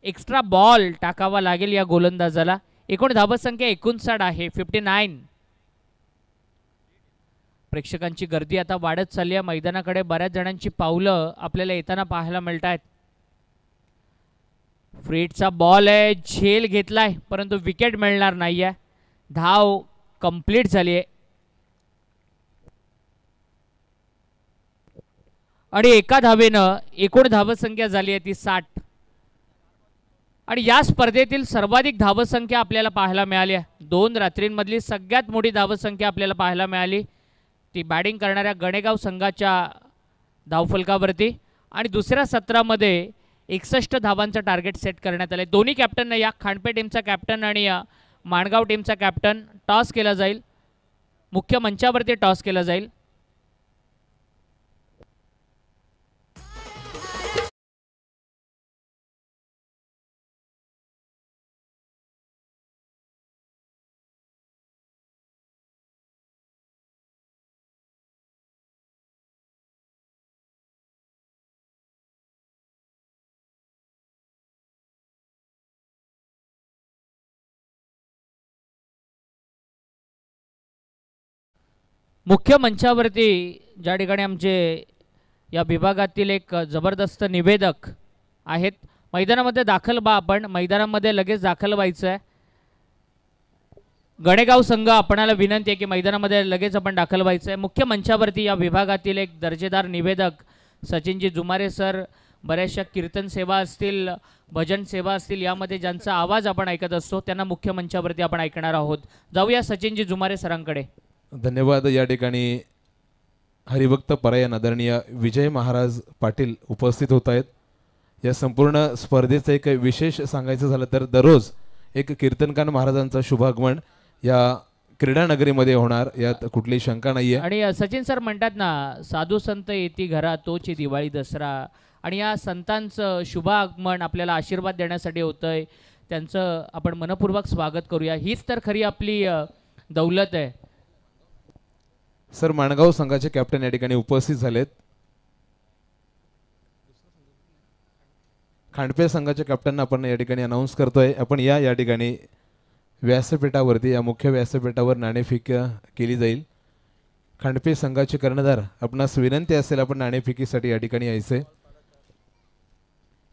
एक्स्ट्रा बॉल टाकावा लागेल या गोलंदाजाला. एकूण धावसंख्या 59 आहे 59. प्रेक्षकांची गर्दी आता वाढत चालली आहे. मैदानाकडे बऱ्याच जणांची पावलं आपल्याला येताना पाहायला मिळत आहेत. फ्रीडचा बॉल आहे. झेल घेतलाय परंतु विकेट मिळणार नाहीये. धाव कंप्लीट झाली आहे आणि एका धावेनं एकूण धावसंख्या झाली आहे ती 60. आणि या स्पर्धेतील सर्वाधिक धावसंख्या आपल्याला पाहायला मिळाली आहे. 2 रात्रींमधली सगळ्यात मोठी धावसंख्या आपल्याला पाहायला मिळाली ती बॅटिंग करणाऱ्या गणेगाव संघाच्या धावफलकावरती. आणि दुसऱ्या सत्रामध्ये 61 धावांचं टार्गेट सेट करण्यात आले. दोन्ही कॅप्टनने, या खांडपे टीमचा कॅप्टन आणि माणगाव टीमचा कॅप्टन, टॉस केला जाईल. मुख्य मंचावरती टॉस केला जाईल. मुख्य मंचावरती ज्या ठिकाणी आमचे या विभागातील एक जबरदस्त निवेदक आहेत, मैदानामध्ये दाखल व्हा. आपण मैदानामध्ये लगेच दाखल व्हायचं आहे. गणेगाव संघ आपणाला विनंती आहे की मैदानामध्ये लगेच आपण दाखल व्हायचं आहे. मुख्य मंचावरती या विभागातील एक दर्जेदार निवेदक सचिनजी जुमारे सर, बऱ्याचशा कीर्तन सेवा असतील, भजन सेवा असतील, यामध्ये ज्यांचा आवाज आपण ऐकत असतो त्यांना मुख्य मंचावरती आपण ऐकणार आहोत. जाऊया सचिनजी जुमारे सरांकडे. धन्यवाद. या ठिकाणी हरिभक्त परायण आदरणीय विजय महाराज पाटील उपस्थित होत आहेत. या संपूर्ण स्पर्धेचं एक विशेष सांगायचं झालं तर दररोज एक कीर्तनकार महाराजांचं शुभागमन या क्रीडा नगरीमध्ये होणार, यात कुठलीही शंका नाहीये. आणि सचिन सर म्हणतात ना, साधू संत येती घरा तोची दिवाळी दसरा, आणि या संतांचं शुभागमन आपल्याला आशीर्वाद देण्यासाठी होतंय. त्यांचं आपण मनपूर्वक स्वागत करूया. हीच तर खरी आपली दौलत आहे. सर, माणगाव संघाचे कॅप्टन या ठिकाणी उपस्थित झालेत. खांडपे संघाच्या कॅप्टनना आपण या ठिकाणी अनाऊन्स करतोय. आपण या ठिकाणी व्यासपीठावरती, या मुख्य व्यासपीठावर नाणेफेक केली जाईल. खांडपे संघाचे कर्णधार, आपणास विनंती असेल आपण नाणेफेकीसाठी या ठिकाणी यायचे.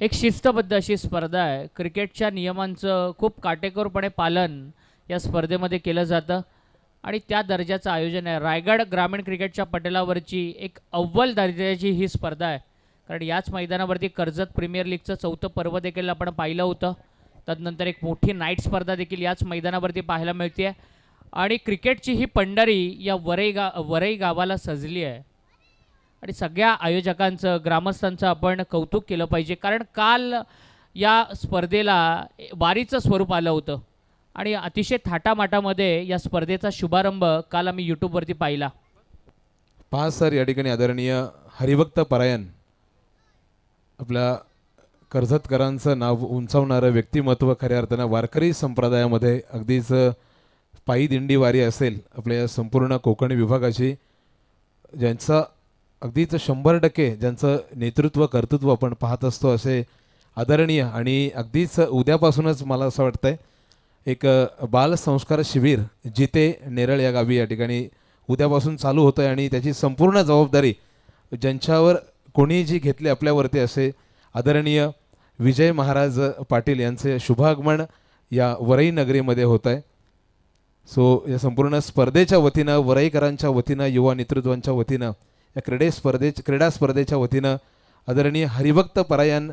एक शिस्तबद्ध अशी स्पर्धा आहे. क्रिकेटच्या नियमांचं खूप काटेकोरपणे पालन या स्पर्धेमध्ये केलं जातं आणि त्या दर्जाचं आयोजन आहे. रायगड ग्रामीण क्रिकेटच्या पटलावरची एक अव्वल दर्जाची ही स्पर्धा आहे, कारण याच मैदानावरती कर्जत प्रीमियर लीगचं 4थं पर्व देखील आपण पाहिलं होतं. तदनंतर एक मोठी नाईट स्पर्धा देखील याच मैदानावरती पाहायला मिळते आहे आणि क्रिकेटची ही पंढरी या वरई गावाला सजली आहे. आणि सगळ्या आयोजकांचं, ग्रामस्थांचं आपण कौतुक केलं पाहिजे, कारण काल या स्पर्धेला वारीचं स्वरूप आलं होतं आणि अतिशय थाटामाटामध्ये या स्पर्धेचा शुभारंभ काल आम्ही यूट्यूबवरती पाहिला. सर, या ठिकाणी आदरणीय हरिभक्त परायण, आपल्या कर्जतकरांचं नाव उंचावणारं व्यक्तिमत्व, खऱ्या अर्थानं वारकरी संप्रदायामध्ये अगदीच पायी दिंडी वारी असेल आपल्या या संपूर्ण कोकण विभागाची, ज्यांचा अगदीच 100% ज्यांचं नेतृत्व कर्तृत्व आपण पाहत असतो असे आदरणीय आणि अगदीच उद्यापासूनच मला असं वाटतंय एक बाल संस्कार शिबिर जिते नेरळ या गावी या ठिकाणी उद्यापासून चालू होतं आहे आणि त्याची संपूर्ण जबाबदारी ज्यांच्यावर कोणी जी घेतली आपल्यावरती असे आदरणीय विजय महाराज पाटील यांचे शुभागमन या वरई नगरीमध्ये होत आहे. सो या संपूर्ण स्पर्धेच्या वतीनं वरईकरांच्या वतीनं युवा नेतृत्वांच्या वतीनं या क्रीडा स्पर्धेच्या वतीनं आदरणीय हरिभक्त परायण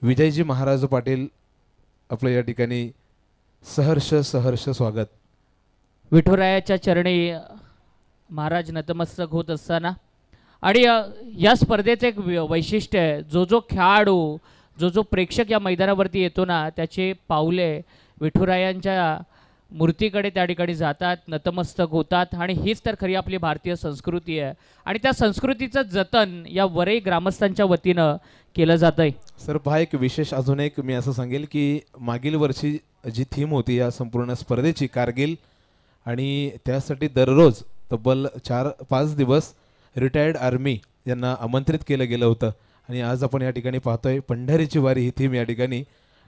विजयजी महाराज पाटील आपलं या ठिकाणी सहर्ष स्वागत. विठुरायाच्या चरणी महाराज नतमस्तक होत असताना आणि या स्पर्धेचं एक वैशिष्ट्य आहे, जो खेळाडू जो प्रेक्षक या मैदानावरती येतो ना त्याचे पावले विठुरायांच्या मूर्तीकडे त्या ठिकाणी जातात, नतमस्तक होतात आणि हीच तर खरी आपली भारतीय संस्कृती आहे आणि त्या संस्कृतीचं जतन या वरई ग्रामस्थांच्या वतीनं केलं जातं आहे. सर पहा एक विशेष अजून एक मी असं सांगेल की मागील वर्षी जी थीम होती या संपूर्ण स्पर्धेची कारगिल आणि त्यासाठी दररोज तब्बल 4-5 दिवस रिटायर्ड आर्मी यांना आमंत्रित केलं गेलं होतं आणि आज आपण या ठिकाणी पाहतोय पंढरीची वारी ही थीम या ठिकाणी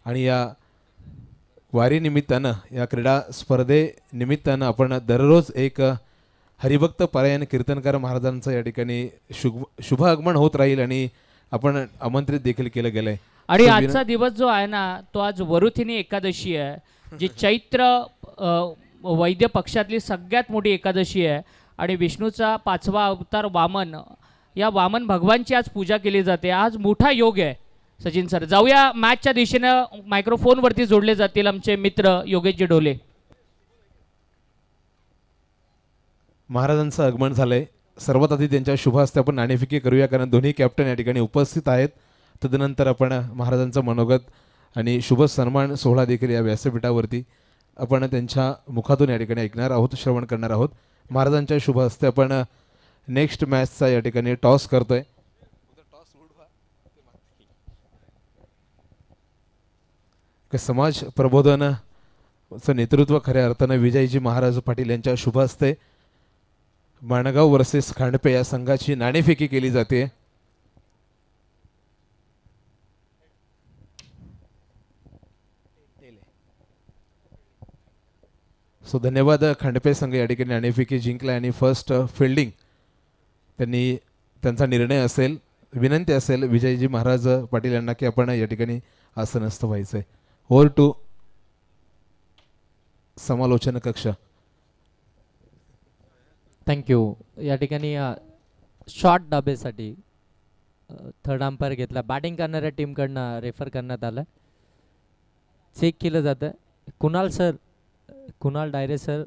आणि या वारी निमित्तानं या क्रीडा स्पर्धेनिमित्तानं आपण दररोज एक हरिभक्त परायण कीर्तनकार महाराजांचं या ठिकाणी शुभ आगमन होत राहील आणि आपण आमंत्रित देखील केलं गेलं आहे. आणि आजचा दिवस जो आहे ना तो आज वरुथिनी एकादशी आहे जी चैत्र वैद्य पक्षातली सगळ्यात मोठी एकादशी आहे आणि विष्णूचा 5वा अवतार वामन या वामन भगवानची आज पूजा केली जाते. आज मोठा योग आहे. सचिन सर जाऊया मॅचच्या दिशेनं, मायक्रोफोनवरती जोडले जातील आमचे मित्र योगेशजी डोले. महाराजांचं आगमन झालंय. सर्वात आधी त्यांच्या शुभ हस्ते आपण नाणेफेकी करूया कारण दोन्ही कॅप्टन या ठिकाणी उपस्थित आहेत. तदनंतर आपण महाराजांचं मनोगत आणि शुभ सन्मान सोहळा देखील या व्यासपीठावरती आपण त्यांच्या मुखातून या ठिकाणी ऐकणार आहोत, श्रवण करणार आहोत. महाराजांच्या शुभ हस्ते आपण नेक्स्ट मॅचचा या ठिकाणी टॉस करतोय. समाज प्रबोधनाचं नेतृत्व खऱ्या अर्थानं विजयजी महाराज पाटील यांच्या शुभ हस्ते माणगाव वर्सेस खांडपे या संघाची नाणेफेकी केली जाते. सो धन्यवाद. खांडपे संघ या ठिकाणी नाणेफेकी जिंकला आणि फर्स्ट फिल्डिंग त्यांचा निर्णय असेल, विनंती असेल विजयजी महाराज पाटील यांना की आपण या ठिकाणी आसनस्थ व्हायचंय. ओव्हर टू समालोचन कक्ष. थँक्यू. या ठिकाणी शॉर्ट डबेसाठी थर्ड अंपायर घेतला. बॅटिंग करणाऱ्या टीमकडनं रेफर करण्यात आलं. चेक केलं जातं. कुणाल डायरे सर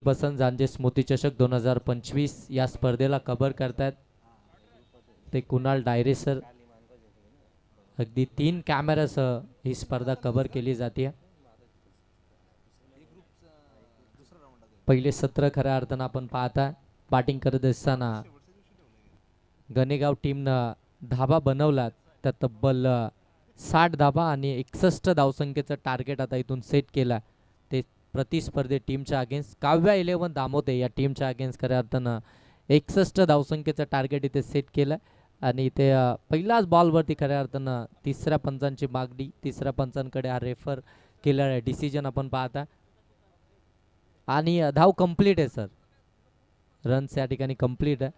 बसंत जांजे स्मृती चषक 2025 या स्पर्धेला कव्हर करतात ते कुणाल डायरे सर. अगदी 3 कॅमेरासह ही स्पर्धा कव्हर केली जाते. पहिले सत्र खऱ्या अर्थानं आपण पाहता बॅटिंग करत असताना गणेगाव टीमनं धाबा बनवला त्या तब्बल 60 धाबा आणि 61 धावसंख्येचं टार्गेट आता इथून सेट केला. ते प्रतिस्पर्धी टीमच्या अगेन्स्ट काव्या 11 दामोदे या टीमच्या अगेन्स्ट खऱ्या अर्थानं 61 धावसंख्येचं टार्गेट इथे सेट केलं आणि इथे पहिल्याच बॉलवरती खऱ्या अर्थानं तिसऱ्या पंचांची मागणी, तिसऱ्या पंचांकडे हा रेफर केलेला डिसिजन आपण पाहता आणि धाव कंप्लीट आहे सर. रन्स या ठिकाणी कंप्लीट आहे.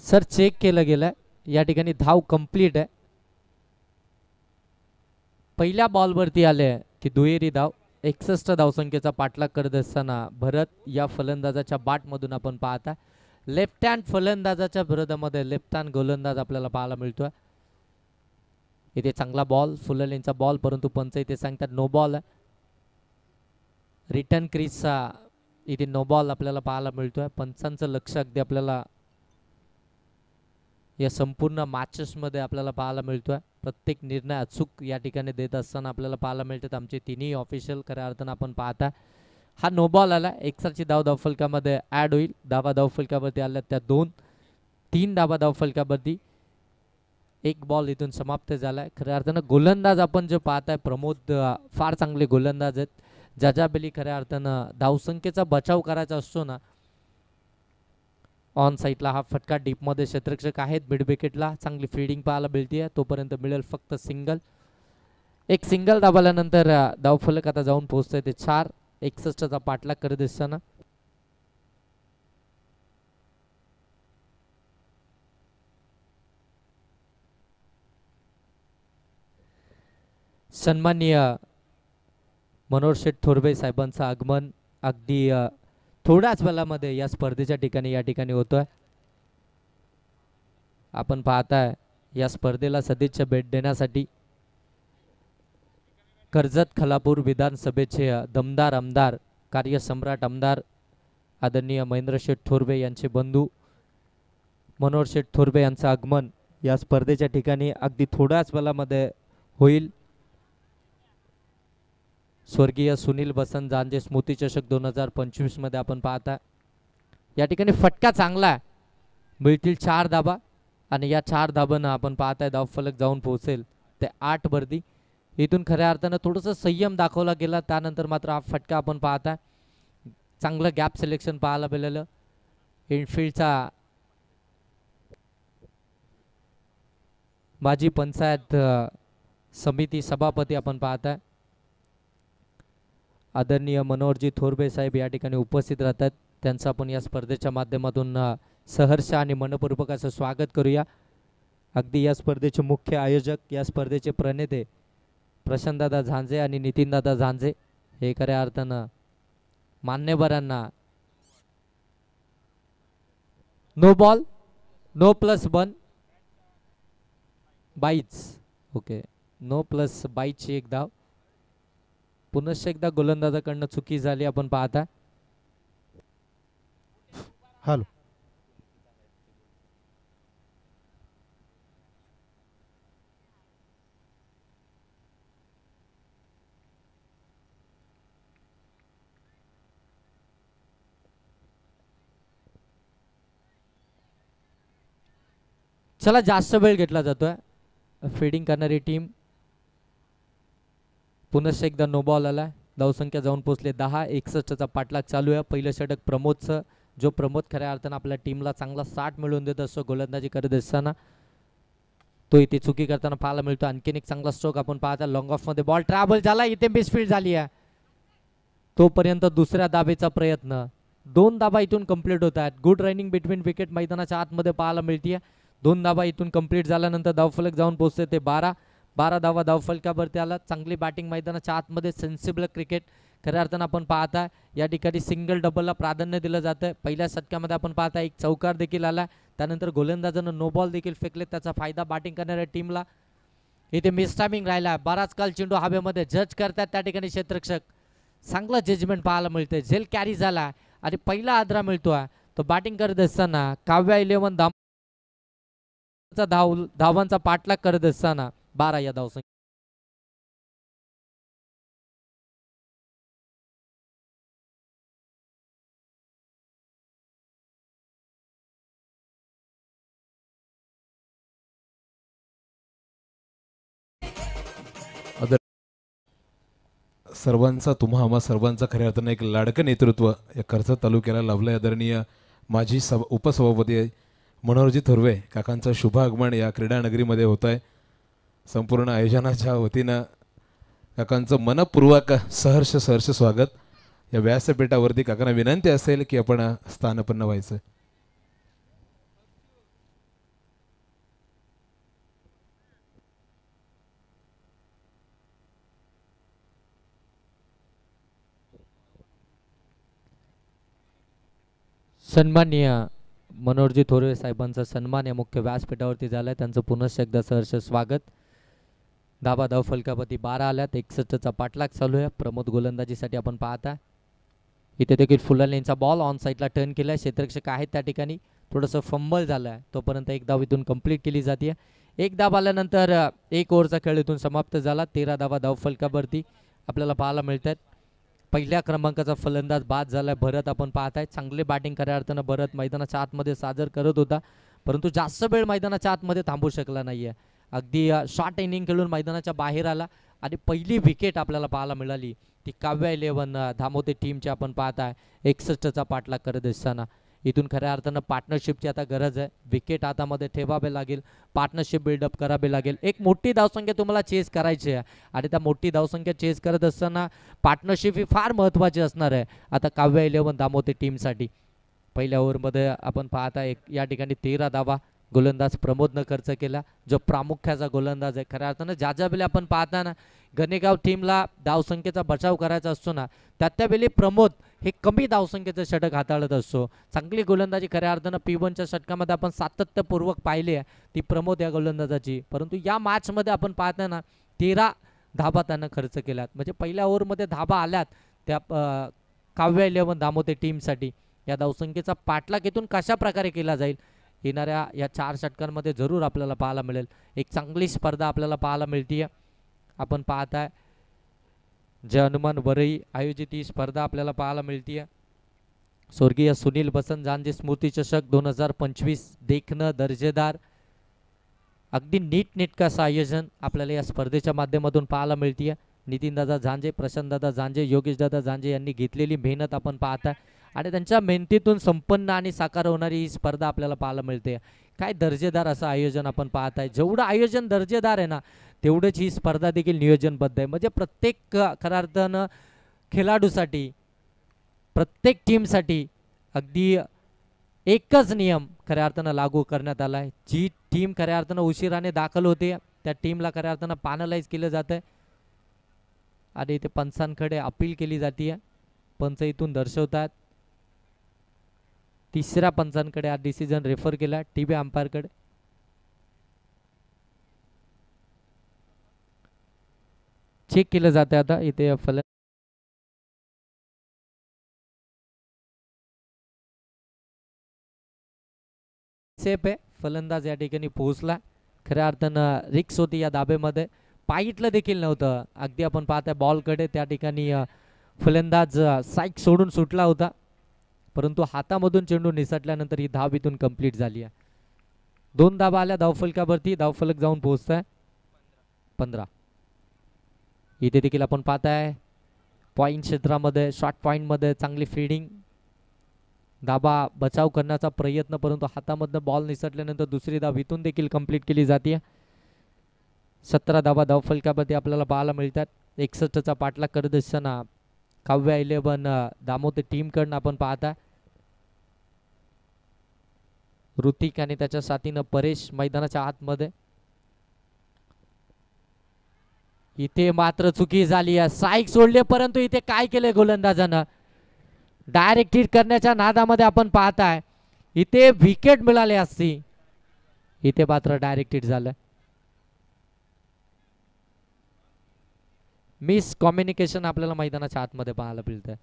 सर चेक केलं गेलं या ठिकाणी धाव कंप्लीट आहे. पहिल्या बॉलवरती आले की दुहेरी धाव 61 धावसंख्येचा पाठलाग करत असताना भरत या फलंदाजाच्या बाटमधून आपण पाहता लेफ्ट हँड फलंदाजाच्या विरोधामध्ये लेफ्ट हँड गोलंदाज आपल्याला पाहायला मिळतोय. इथे चांगला बॉल फुललेंचा बॉल, परंतु पंच इथे सांगतात नो बॉल. रिटर्न क्रीजचा इथे नो बॉल आपल्याला पाहायला मिळतोय. पंचांचं लक्ष अगदी आपल्याला या संपूर्ण मॅचेसमध्ये आपल्याला पाहायला मिळतोय. प्रत्येक निर्णय अचूक या ठिकाणी देत असताना आपल्याला पाहायला मिळतात आमचे तिन्ही ऑफिशियल. खऱ्या अर्थानं आपण पाहता हा नो बॉल आला. 61ची धाव धावफलकामध्ये ऍड होईल. धावा धावफलकावरती आल्या त्या 2-3 धावा धावफलकावरती. एक बॉल इथून समाप्त झालाय. खऱ्या अर्थानं गोलंदाज आपण जे पाहताय प्रमोद फार चांगले गोलंदाज आहेत. जजाबेली खऱ्या अर्थानं धावसंख्येचा बचाव करायचा असतो ना, ऑन साईडला हा फटका डीपमध्ये क्षेत्ररक्षक आहेत. मिड विकेटला चांगली फिल्डिंग पाहायला मिळते. तोपर्यंत मिळेल फक्त सिंगल. एक सिंगल दाबाल्यानंतर धावफलक आता जाऊन पोहोचतंय ते 4. 61चा पाठलाग करत असताना सन्माननीय मनोहर शेठ थोरवे साहेबांचं आगमन अगदी थोड्याच वेळामध्ये या स्पर्धेच्या ठिकाणी या ठिकाणी होतोय. आपण पाहताय या स्पर्धेला सदिच्छा भेट देण्यासाठी कर्जत खलापूर विधानसभेचे दमदार आमदार कार्यसम्राट आमदार आदरणीय महेंद्र शेठ थोरवे यांचे बंधू मनोहर शेठ थोरवे यांचं आगमन या स्पर्धेच्या ठिकाणी अगदी थोड्याच वेळामध्ये होईल. स्वर्गीय सुनील बसंत जांजे स्मृती चषक 2025 मध्ये आपण पाहता या ठिकाणी फटका चांगला मिळतील 4 धाबा आणि या 4 धाबांना आपण पाहताय धावफलक जाऊन पोहोचेल ते 8 वरती. इथून खऱ्या अर्थानं थोडंसं संयम दाखवला गेला. त्यानंतर मात्र हा फटका आपण पाहता चांगलं गॅप सिलेक्शन पाहायला मिळालं. इनफिल्डचा माजी पंचायत समिती सभापती आपण पाहताय आदरणीय मनोहरजी थोरवे साहेब या ठिकाणी उपस्थित राहतात. त्यांचं आपण या स्पर्धेच्या माध्यमातून सहर्ष आणि मनपूर्वक असं स्वागत करूया. अगदी या स्पर्धेचे मुख्य आयोजक या स्पर्धेचे प्रणेते प्रशांतदादा झांजे आणि नितीनदादा झांजे हे खऱ्या अर्थानं मान्यवरांना no ball no +1 22 okay no +22ची एक धाव. पुनश्च एकदा गोलंदाजाकडनं चुकी झाली आपण पाहता. हॅलो चला जास्त वेळ घेतला जातोय. फिल्डिंग करणारी टीम पुनश्च एकदा नो बॉल आला. धावसंख्या जाऊन पोहोचले 10. 61चा पाठलाग चालू आहे. पहिलं षटक प्रमोदचं, जो प्रमोद खऱ्या अर्थानं आपल्या टीमला चांगला 60 मिळवून देत असतो गोलंदाजी करत असताना. तो इथे चुकी करताना पाहायला मिळतो. आणखीन एक चांगला स्ट्रोक आपण पाहता. लॉंग ऑफ मध्ये बॉल ट्रॅव्हल झाला. इथे मिसफील्ड झाली आहे. तोपर्यंत दुसऱ्या दाबेचा प्रयत्न. 2 धाबा इथून कंप्लीट होत आहेत. गुड रनिंग बिटवीन विकेट मैदानाच्या आतमध्ये पाहायला मिळते. 2 धाबा इथून कंप्लीट झाल्यानंतर धावफलक जाऊन पोहोचते ते 12 धावा धावफलकावरती आला. चांगली बॅटिंग मैदानाच्या आतमध्ये सेन्सिबल क्रिकेट खऱ्या अर्थानं आपण पाहता या ठिकाणी सिंगल डबलला प्राधान्य दिलं जातं. पहिल्या षटकामध्ये आपण पाहता एक चौकार देखील आला. त्यानंतर गोलंदाजानं नो बॉल देखील फेकले. त्याचा फायदा बॅटिंग करणाऱ्या टीमला. इथे मिस टायमिंग राहिला. बराच काल चेंडू हवेमध्ये जज करतात त्या ठिकाणी क्षेत्ररक्षक. चांगलं जजमेंट पाहायला मिळतंय. झेल कॅरी झाला आणि पहिला आदरा मिळतोय. तो बॅटिंग करत असताना काव्या 11 धावांचा पाठलाग करत असताना 12 या धावसंख्या. सर्वांचा तुम्हा आम्हा सर्वांचा खऱ्या अर्थानं एक लाडकं नेतृत्व या कर्जत तालुक्याला लाभलंय. आदरणीय माजी उपसभापती मनोहरजी थोरवे काकांचं शुभ आगमन या क्रीडा नगरीमध्ये होत आहे. संपूर्ण आयोजनाच्या वतीनं काकांचं मनपूर्वक सहर्ष स्वागत. या व्यासपीठावरती काकांना विनंती असेल की आपण स्थानपन्न व्हायचं. सन्माननीय मनोहरजी थोरवे साहेबांचा सन्मान या मुख्य व्यासपीठावरती झालाय. त्यांचं पुनश्च एकदा सहर्ष स्वागत. धाबा धाव फलकावरती 12 आल्यात. 61चा पाठलाग चालू आहे. प्रमोद गोलंदाजीसाठी आपण पाहता. इथे देखील फुलालेंचा बॉल ऑन साईडला टर्न केलाय. क्षेत्ररक्षक आहेत त्या ठिकाणी. थोडंसं फंबल झालंय. तोपर्यंत एक धाव इथून कंप्लीट केली जाते. एक धाव आल्यानंतर 1 ओव्हरचा खेळ इथून समाप्त झाला. 13 धावा धाव फलकावरती आपल्याला पाहायला मिळतात. पहिल्या क्रमांकाचा फलंदाज बाद झालाय भरत आपण पाहताय. चांगले बॅटिंग खऱ्या अर्थानं भरत मैदानाच्या आतमध्ये सादर करत होता, परंतु जास्त वेळ मैदानाच्या आतमध्ये थांबू शकला नाहीये. अगदी शॉर्ट इनिंग खेळून मैदानाच्या बाहेर आला आणि पहिली विकेट आपल्याला पाहायला मिळाली ती काव्या 11 धामोते टीमची आपण पाहताय. 61चा पाठलाग करत असताना इथून खऱ्या अर्थानं पार्टनरशिपची आता गरज आहे. विकेट हातामध्ये ठेवावे लागेल, पार्टनरशिप बिल्डअप करावे लागेल. एक मोठी धावसंख्या तुम्हाला चेस करायची आहे आणि त्या मोठी धावसंख्या चेस करत असताना पार्टनरशिप ही फार महत्त्वाची असणार आहे आता काव्या 11 धामोते टीमसाठी. पहिल्या ओव्हरमध्ये आपण पाहता या ठिकाणी 13 धावा गोलंदाज प्रमोदनं खर्च केला, जो प्रामुख्याचा गोलंदाज आहे. खऱ्या अर्थानं ज्या वेळी आपण पाहताना गणेगाव टीमला धावसंख्येचा बचाव करायचा असतो ना, त्यावेळी प्रमोद हे कमी धावसंख्येचं षटक हाताळत असतो. चांगली गोलंदाजी खऱ्या अर्थानं P1च्या षटकामध्ये आपण सातत्यपूर्वक पाहिली आहे ती प्रमोद या गोलंदाजाची. परंतु या मॅचमध्ये आपण पाहताना 13 धाबा त्यानं खर्च केल्यात. म्हणजे पहिल्या ओव्हरमध्ये धाबा आल्यात त्या काव्या 11 धामोते टीमसाठी. या धावसंख्येचा पाठलाग इथून कशा प्रकारे केला जाईल येणाऱ्या या 4 षटकांमध्ये जरूर आपल्याला पाहायला मिळेल. एक चांगली स्पर्धा आपल्याला पाहायला मिळतीये. आपण पाहताय जय हनुमान वरई आयोजित ही स्पर्धा आपल्याला पाहायला मिळतीये. स्वर्गीय सुनील बसंत जानजे स्मृती चषक 2025 देखणं दर्जेदार अगदी नीटनेटकं असं आयोजन आपल्याला या स्पर्धेच्या माध्यमातून पाहायला मिळतीये. नितीनदादा झांजे, प्रशांतदादा झांजे, योगेशदादा झांजे यांनी घेतलेली मेहनत आपण पाहताय आणि त्यांच्या मेहनतीतून संपन्न आणि साकार होणारी ही स्पर्धा आपल्याला पाहायला मिळते. काय दर्जेदार असं आयोजन आपण पाहताय. जेवढं आयोजन दर्जेदार आहे ना, तेवढंच ही स्पर्धा देखील नियोजनबद्ध आहे. म्हणजे प्रत्येक खऱ्या अर्थानं खेळाडूसाठी, प्रत्येक टीमसाठी अगदी एकच नियम खऱ्या अर्थानं लागू करण्यात आला आहे. जी टीम खऱ्या अर्थानं उशिराने दाखल होते त्या टीमला खऱ्या अर्थानं पॅनलाइज केलं जातं आणि इथे पंचांकडे अपील केली जाते. पंच इथून दर्शवतात. तिसऱ्या पंचांकडे हा डिसिजन रेफर केला टीव्ही अंपायरकडे. चेक केलं जाते आता इथे सेफ आहे. फलंदाज या ठिकाणी पोहोचला. खऱ्या अर्थानं रिक्स होती या धाब्यामध्ये. पाहितलं देखील नव्हतं. अगदी आपण पाहताय बॉलकडे त्या ठिकाणी फलंदाज साईक सोडून सुटला होता, परंतु हातामधून चेंडू निसटल्यानंतर ही धाव इथून कंप्लीट झाली आहे. 2 धावा आल्या धावफलकावरती. धावफलक जाऊन पोहोचताय 15. इथे देखील आपण पाहताय पॉईंट क्षेत्रामध्ये, शॉर्ट पॉईंटमध्ये चांगली फिल्डिंग, धाबा बचाव करण्याचा प्रयत्न, परंतु हातामधनं बॉल निसटल्यानंतर दुसरी धाव इथून देखील कंप्लीट केली जाते. 17 धावा धावफलकावरती आपल्याला पाहायला मिळतात. 61चा पाठलाग करत असताना काव्या 11 दामोते टीमकडनं आपण पाहता ऋतिक आणि त्याच्या साथीनं परेश मैदानाच्या आतमध्ये. इथे मात्र चुकी झाली आहे. साईक सोडले, परंतु इथे काय केलंय गोलंदाजानं, डायरेक्ट हिट करण्याच्या नादामध्ये आपण पाहताय इथे विकेट मिळाली असती. इथे मात्र डायरेक्ट हिट झालं. मिस कम्युनिकेशन आपल्याला मैदानाच्या आतमध्ये पाहायला मिळतंय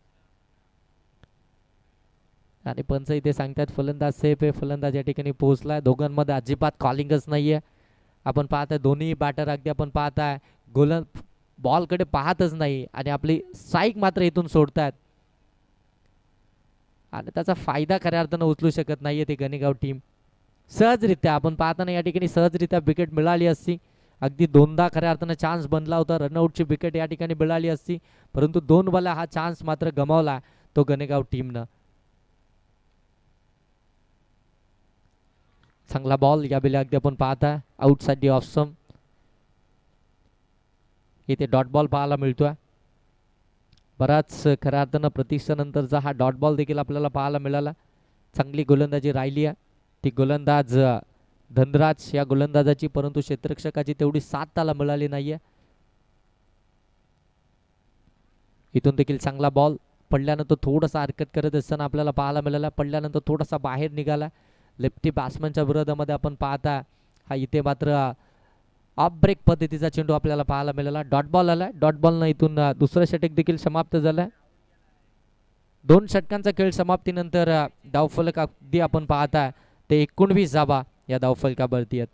आणि पंच इथे सांगतात फलंदाज सेफ आहे. फलंदाज या ठिकाणी पोहोचलाय. दोघांमध्ये अजिबात कॉलिंगच नाहीये. आपण पाहताय दोन्ही बॅटर अगदी आपण पाहताय बॉलकडे पाहतच नाही आणि आपली स्ट्राईक मात्र इथून सोडतात आणि त्याचा फायदा खऱ्या अर्थानं उचलू शकत नाहीये ती गणेगाव टीम. सहजरित्या आपण पाहताना या ठिकाणी सहजरित्या विकेट मिळाली असती. अगदी 2दा खऱ्या अर्थानं चान्स बनला होता. रनआउटची विकेट या ठिकाणी मिळाली असती, परंतु 2 बॉलला हा चान्स मात्र गमावला तो गणेगाव टीमनं. चांगला बॉल या बेले अगदी आपण पाहता आउटसाइड दी ऑफ स्टंप. इथे डॉट बॉल पाहायला मिळतोय. बराच खऱ्या अर्थानं प्रतीक्षेनंतरचा हा डॉट बॉल देखील आपल्याला पाहायला मिळाला. चांगली गोलंदाजी राहिली आहे ती गोलंदाज धनराज या गोलंदाजाची, परंतु क्षेत्ररक्षकाची तेवढी साथ त्याला मिळाली नाहीये. इथून देखील चांगला बॉल पडल्यानंतर थोडासा हरकत करत असताना आपल्याला पाहायला मिळाला. पडल्यानंतर थोडासा बाहेर निघाला. लेफ्टी बॅट्समनच्या विरोधामध्ये आपण पाहता हा इथे मात्र ऑफ ब्रेक पद्धतीचा चेंडू आपल्याला पाहायला मिळाला. डॉट बॉल आला. डॉट बॉलनं इथून दुसरं षटक देखील समाप्त झालं. 2 षटकांचा खेळ समाप्तीनंतर धावफलक अगदी आपण पाहता ते 19 धावा या धावफलकावरती आहेत.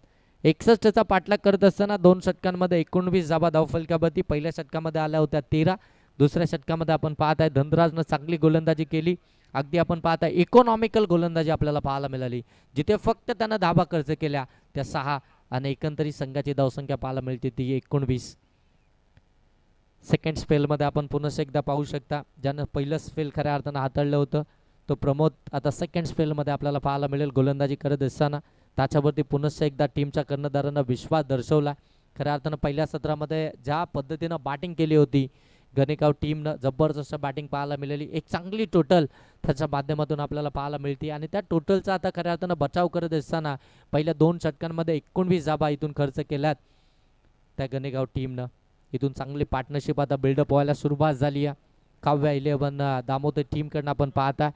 61चा पाठलाग करत असताना 2 षटकांमध्ये 19 धावा धावफलकावरती. पहिल्या षटकामध्ये आल्या होत्या 13. दुसऱ्या षटकामध्ये आपण पाहताय धनराजनं चांगली गोलंदाजी केली. अगदी आपण पाहताय इकॉनॉमिकल गोलंदाजी आपल्याला पाहायला मिळाली. जिथे फक्त त्यानं धाबा खर्च केल्या त्या 6 आणि एकंदरीत संघाची धावसंख्या पाहायला मिळते ती 19. सेकंड स्पेलमध्ये आपण पुन्हा एकदा पाहू शकता ज्यानं पहिलं स्पेल खऱ्या अर्थानं हाताळलं होतं तो प्रमोद आता सेकंड स्पेलमध्ये आपल्याला पाहायला मिळेल गोलंदाजी करत असताना. त्याच्यावरती पुन्हा एकदा टीमच्या कर्णधारांना विश्वास दर्शवला. खऱ्या अर्थानं पहिल्या सत्रामध्ये ज्या पद्धतीनं बॅटिंग केली होती गणेगाव टीमनं जबरदस्त बॅटिंग पाहायला मिळाली. एक चांगली टोटल त्याच्या माध्यमातून आपल्याला पाहायला मिळते आणि त्या टोटलचा आता खऱ्या अर्थानं बचाव करत असताना पहिल्या 2 षटकांमध्ये 19 धावा इथून खर्च केल्यात त्या गणेगाव टीमनं. इथून चांगली पार्टनरशिप आता बिल्डअप व्हायला सुरुवात झाली आहे. काव्या 11 दामोदर टीमकडनं आपण पाहता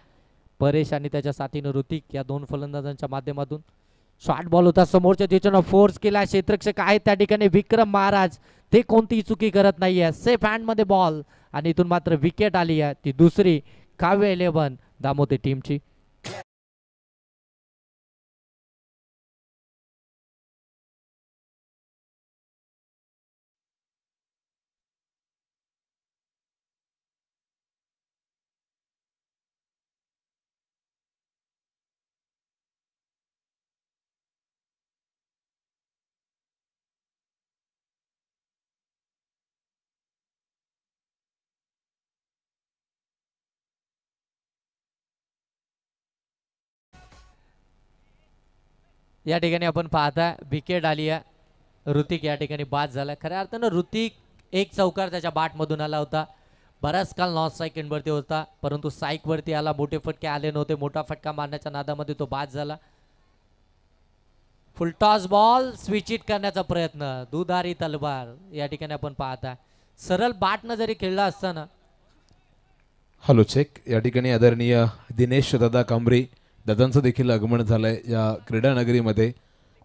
परेश आणि त्याच्या साथीनं ऋतिक या 2 फलंदाजांच्या माध्यमातून. शॉर्ट बॉल होता समोरच्या दिशेनं फोर्स केला. क्षेत्ररक्षक आहेत त्या ठिकाणी विक्रम महाराज ते कोणतीही चुकी करत नाहीये. सेफ हँड मध्ये बॉल आणि इथून मात्र विकेट आली आहे ती दुसरी काव्य 11 दामोदर टीमची. या ठिकाणी आपण पाहता विकेट आली आहे. ऋतिक या ठिकाणी बाद झाला. खऱ्या अर्थानं ऋतिक एक चौकार त्याच्या बॅटमधून आला होता. बराच काल नॉन स्ट्राईक एंडवरती होता परंतु स्ट्राईकवरती आला. मोठे फटके आले नव्हते. मोठा फटका मारण्याच्या नादामध्ये तो बाद झाला. फुलटॉस बॉल स्विच इट करण्याचा प्रयत्न दुधारी तलवार या ठिकाणी आपण पाहता सरळ बॅटनं जरी खेळला असताना. हॅलो चेक या ठिकाणी आदरणीय दिनेश दादा कांबरे दादांचं देखील आगमन झालंय या क्रीडा नगरीमध्ये.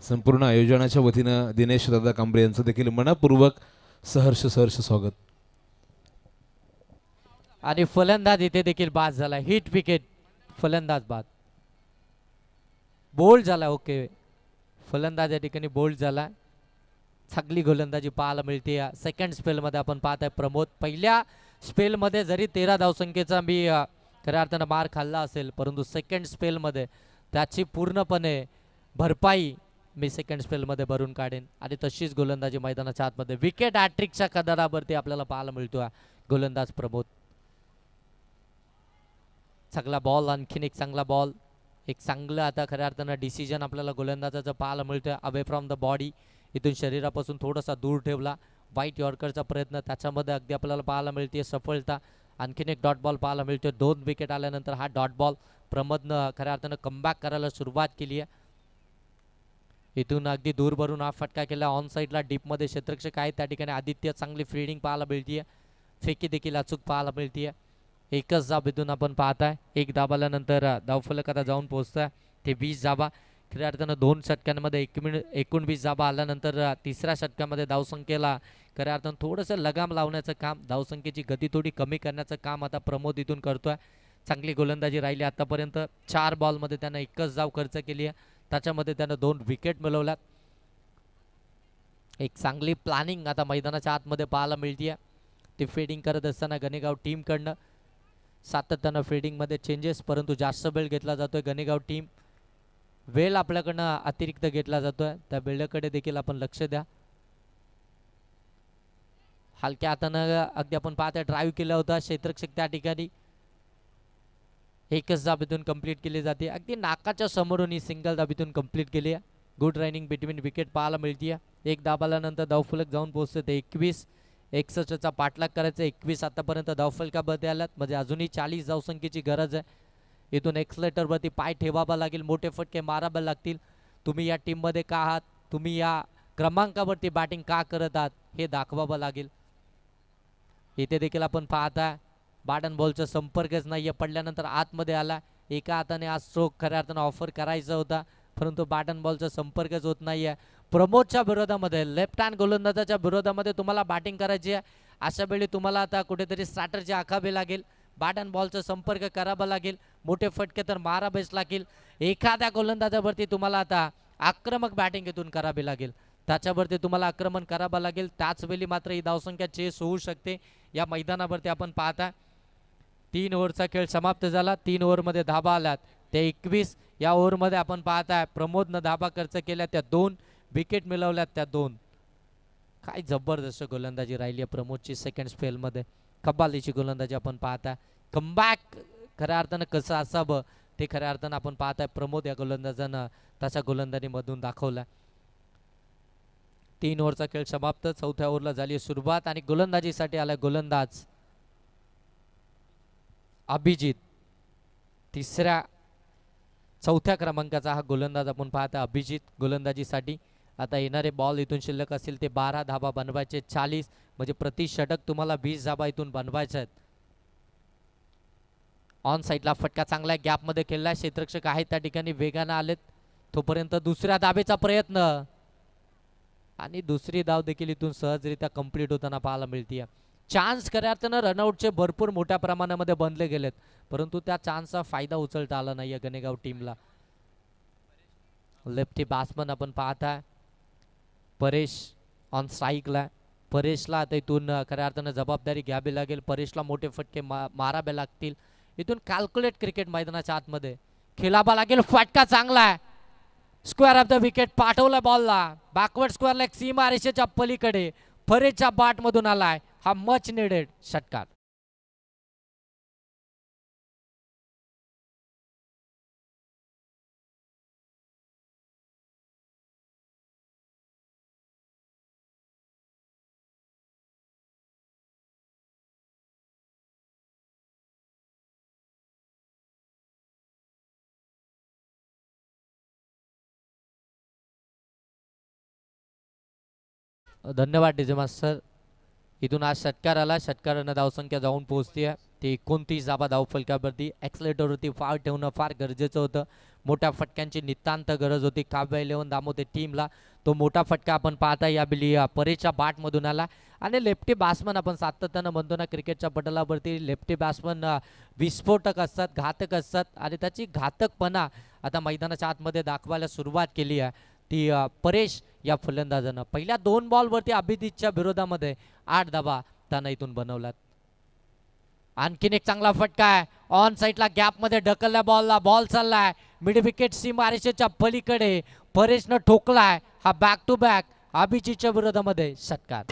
संपूर्ण आयोजनाच्या वतीनं दिनेश दादा कांबरे यांचं देखील मनपूर्वक सहर्ष स्वागत. आणि फलंदाज इथे देखील बाद झाला. हिट विकेट फलंदाज बाद बोल्ड झाला. ओके फलंदाज या ठिकाणी बोल्ड झाला. चांगली गोलंदाजी पाहायला मिळते. सेकंड स्पेलमध्ये आपण पाहताय प्रमोद. पहिल्या स्पेलमध्ये जरी 13 धावसंख्येचा मी खऱ्या अर्थानं मार खाल्ला असेल परंतु सेकंड स्पेलमध्ये त्याची पूर्णपणे भरपाई मी सेकंड स्पेलमध्ये भरून काढेन आणि तशीच गोलंदाजी मैदानाच्या आतमध्ये विकेट हॅट्रिकच्या कदारावरती आपल्याला पाहायला मिळतो गोलंदाज प्रमोद. चांगला बॉल आणखीन एक चांगला बॉल एक चांगलं आता खऱ्या अर्थानं डिसिजन आपल्याला गोलंदाजाचं पाहायला मिळतोय. अवे फ्रॉम द बॉडी इथून शरीरापासून थोडासा दूर ठेवला. वाईट यॉर्करचा प्रयत्न त्याच्यामध्ये अगदी आपल्याला पाहायला मिळते सफलता. आणखीन एक डॉट बॉल पाहायला मिळतोय. 2 विकेट आल्यानंतर हा डॉट बॉल प्रमोदनं खऱ्या अर्थानं कमबॅक करायला सुरुवात केली आहे. इथून अगदी दूर भरून हा फटका केला. ऑन साईडला डीपमध्ये क्षेत्ररक्षक आहे त्या ठिकाणी आदित्य चांगली फिल्डिंग पाहायला मिळते. फेकी देखील अचूक पाहायला मिळते. एकच धाब इथून आपण पाहताय. एक धाब आल्यानंतर धावफलक आता जाऊन पोहोचताय ते 20 धाबा. खऱ्या अर्थानं 2 षटकांमध्ये 19 धाबा आल्यानंतर तिसऱ्या षटकामध्ये धावसंख्येला खऱ्या अर्थानं थोडंसं लगाम लावण्याचं काम धावसंख्येची गती थोडी कमी करण्याचं काम आता प्रमोद इथून करतोय. चांगली गोलंदाजी राहिली आतापर्यंत. 4 बॉलमध्ये त्यानं एकच धाव खर्च केली आहे. त्याच्यामध्ये त्यानं 2 विकेट मिळवल्यात. एक चांगली प्लॅनिंग आता मैदानाच्या आतमध्ये पाहायला मिळते. ती फिल्डिंग करत असताना गणेगाव टीमकडनं सातत्यानं फिल्डिंगमध्ये चेंजेस परंतु जास्त वेळ घेतला जातोय. गणेगाव टीम वेळ आपल्याकडनं अतिरिक्त घेतला जातोय त्या वेळेकडे देखील आपण लक्ष द्या. हलक्या हातानं अगदी आपण पाहता ड्राईव्ह केला होता क्षेत्ररक्षक त्या ठिकाणी. एकच धाबीतून कंप्लीट केली जाते. अगदी नाकाच्या समोरून ही सिंगल धाबीतून कंप्लीट केली आहे. गुड रनिंग बिटवीन विकेट पाहायला मिळते. एक धाबाल्यानंतर धावफलक जाऊन पोहोचते ते 21. 61चा पाठलाग करायचा. 21 आतापर्यंत धावफलकामध्ये आल्यात म्हणजे अजूनही 40 धावसंख्येची गरज आहे. इथून एक्सलेटरवरती पाय ठेवावा लागेल. मोठे फटके मारावे लागतील. तुम्ही या टीममध्ये का आहात तुम्ही या क्रमांकावरती बॅटिंग का करत आहात हे दाखवावं लागेल. इथे देखील आपण पाहता बॅट अँड बॉलचा संपर्कच नाहीये. पडल्यानंतर आतमध्ये आला. एका हाताने आज स्ट्रोक खऱ्या अर्थानं ऑफर करायचा होता, परंतु बॅट अँड बॉलचा संपर्कच होत नाहीये. प्रमोदच्या विरोधामध्ये, लेफ्ट हँड गोलंदाजाच्या विरोधामध्ये तुम्हाला बॅटिंग करायची आहे. अशा वेळी तुम्हाला आता कुठेतरी स्ट्रॅटर्जी आखावी लागेल. बॅट अँड बॉलचा संपर्क करावा लागेल. मोठे फटके तर मारावेच लागेल. एखाद्या गोलंदाजावरती तुम्हाला आता आक्रमक बॅटिंग इथून करावी लागेल. त्याच्यावरती तुम्हाला आक्रमण करावं लागेल. त्याच वेळी मात्र ही धावसंख्या चेस होऊ शकते. या मैदानावरती आपण पाहता 3 ओव्हरचा खेळ समाप्त झाला. 3 ओव्हरमध्ये धाबा आल्यात ते 21. या ओव्हरमध्ये आपण पाहताय प्रमोदनं धाबा खर्च केल्या त्या 2, विकेट मिळवल्यात त्या 2. काय जबरदस्त गोलंदाजी राहिली आहे प्रमोदची सेकंड स्पेलमध्ये. कब्बालीची गोलंदाजी आपण पाहताय. कमबॅक खऱ्या अर्थानं कसं असावं ते खऱ्या अर्थानं आपण पाहताय प्रमोद या गोलंदाजानं त्याच्या गोलंदाजीमधून दाखवला. 3 ओव्हरचा खेळ समाप्त. 4थ्या ओव्हरला झाली सुरुवात आणि गोलंदाजीसाठी आला गोलंदाज अभिजित. 4थ्या क्रमांकाचा हा गोलंदाज आपण पाहता अभिजित गोलंदाजीसाठी. आता येणारे बॉल इथून शिल्लक असतील ते 12 धाबा बनवायचे. 40 म्हणजे प्रति षटक तुम्हाला 20 धाबा इथून बनवायच्या आहेत. ऑन साईडला फटका चांगला गॅपमध्ये खेळला. क्षेत्ररक्षक आहेत त्या ठिकाणी वेगानं आलेत. तोपर्यंत दुसऱ्या धाबेचा प्रयत्न आणि दुसरी धाव देखील इथून सहजरित्या कंप्लीट होताना पाहायला मिळते. चान्स खऱ्या अर्थानं रनआउटचे भरपूर मोठ्या प्रमाणामध्ये बनले गेलेत, परंतु त्या चान्सचा फायदा उचलता आला नाहीये गणेगाव टीमला. लेफ्टी बॅट्समन आपण पाहताय परेश ऑन स्ट्राईकला. परेशला आता इथून खऱ्या अर्थानं जबाबदारी घ्यावी लागेल. परेशला मोठे फटके मारावे लागतील. इथून कॅल्क्युलेट क्रिकेट मैदानाच्या आतमध्ये खेळावा लागेल. फटका चांगला आहे. स्क्वेअर ऑफ द विकेट पाठवला बॉलला बॅकवर्ड स्क्वेअर लेग सीमा रेषेच्या पलीकडे. परेशच्या बॅट मधून आलाय हा मच निडेड षटकार. धन्यवाद डीजे मास्टर. इथून आज षटकार आला. षटकारानं धावसंख्या जाऊन पोहोचते ते 29 धाबा धावफलकावरती. एक्सलेटरवरती फार ठेवणं फार गरजेचं होतं. मोठ्या फटक्यांची नितांत गरज होती काव्य 11 दामोदे टीमला. तो मोठा फटका आपण पाहता या बिली परेशच्या बॅटमधून आला. आणि लेफ्टी बॅट्समन आपण सातत्यानं म्हणतो ना क्रिकेटच्या पटलावरती लेफ्टी बॅट्समन विस्फोटक असतात, घातक असतात आणि त्याची घातकपणा आता मैदानाच्या आतमध्ये दाखवायला सुरुवात केली आहे ती परेश या फलंदाजानं. पहिल्या 2 बॉलवरती अभिजितच्या विरोधामध्ये 8 धाबा त्यानं इथून बनवलात. आणखीन एक चांगला फटका आहे. ऑन साईडला गॅपमध्ये ढकलल्या बॉलला. बॉल चाललाय मिड विकेट सीमारेषेच्या पलीकडे. परेशनं ठोकलाय हा बॅक टू बॅक अभिजितच्या विरोधामध्ये षटकार.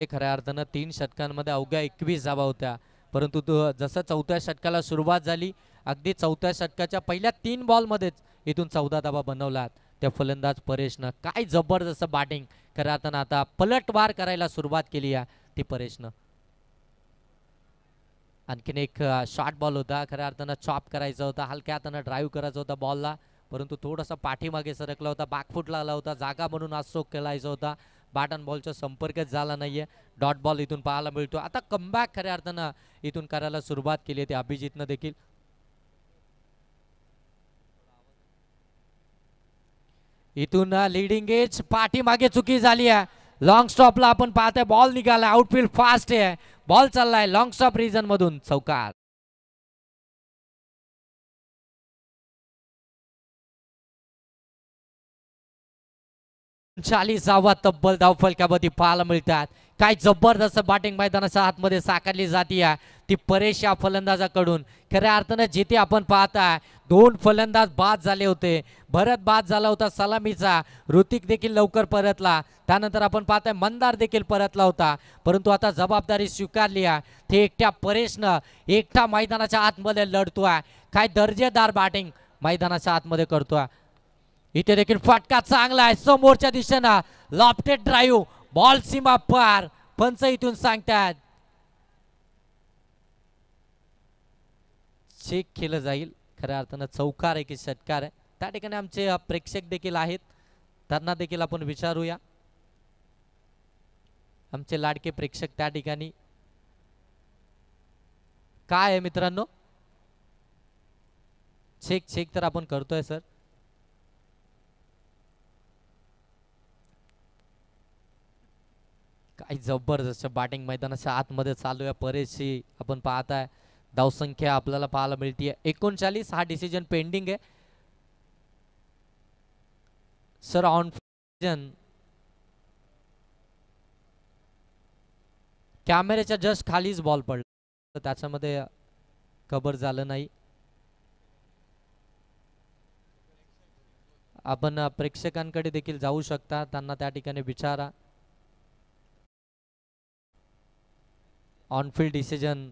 खऱ्या अर्थानं 3 षटकांमध्ये अवघ्या 21 धावा होत्या, परंतु जसं 4थ्या षटकाला सुरुवात झाली अगदी 4थ्या षटकाच्या पहिल्या 3 बॉलमध्येच इथून 14 धावा बनवल्यात त्या फलंदाज परेशनं. काय जबरदस्त बॅटिंग खऱ्या अर्थानं आता पलटवार करायला सुरुवात केली आहे ती परेशनं. आणखीन एक शॉर्ट बॉल होता. खऱ्या अर्थानं चॉप करायचा होता, हलक्या हातानं ड्राईव्ह करायचा होता बॉलला, परंतु थोडासा पाठीमागे सरकला होता, बॅकफुटला आला होता. जागा म्हणून आज स्ट्रोक खेळायचा होता. बॅट अँड बॉलचा संपर्कच झाला नाहीये. डॉट बॉल इथून पाहायला मिळतो. आता कमबॅक खऱ्या अर्थानं इथून करायला सुरुवात केली आहे अभिजितनं देखील. इथून लीडिंग एज पाठीमागे चुकी झाली आहे. लॉंग स्टॉपला आपण पाहतोय बॉल निघाला. आउटफील्ड फास्ट आहे. बॉल चाललाय लॉंग स्टॉप रिजन मधून चौकार. चाळीसावा तब्बल धावफलकामध्ये पाहायला मिळतात. काय जबरदस्त बॅटिंग मैदानाच्या आतमध्ये साकारली जाते ती परेश या फलंदाजाकडून. खऱ्या अर्थानं जिथे आपण पाहताय 2 फलंदाज बाद झाले होते. भरत बाद झाला होता सलामीचा. ऋतिक देखील लवकर परतला. त्यानंतर आपण पाहताय मंदार देखील परतला होता, परंतु आता जबाबदारी स्वीकारली आहे ते एकट्या परेशनं. एकटा मैदानाच्या आतमध्ये लढतोय. काय दर्जेदार बॅटिंग मैदानाच्या आतमध्ये करतोय. इथे देखील फटका चांगला आहे समोरच्या दिशेनं. लॉफ्टेड ड्राईव्ह बॉल सीमा पार. पंच इथून सांगतात चेक केलं जाईल. खऱ्या अर्थानं चौकार आहे की षटकार आहे, त्या ठिकाणी आमचे प्रेक्षक देखील आहेत, त्यांना देखील आपण विचारूया. आमचे लाडके प्रेक्षक त्या ठिकाणी काय आहे मित्रांनो? चेक तर आपण करतोय सर. काही जबरदस्त बॅटिंग मैदानाच्या आतमध्ये चालू आहे. परेशची आपण पाहताय धावसंख्या आपल्याला पाहायला मिळते 39. हा डिसिजन पेंडिंग आहे सर. ऑन कॅमेऱ्याच्या जस्ट खालीच बॉल पडला, तर त्याच्यामध्ये कव्हर झालं नाही. आपण प्रेक्षकांकडे देखील जाऊ शकता, त्यांना त्या ठिकाणी विचारा. ऑनफिल्ड डिसिजन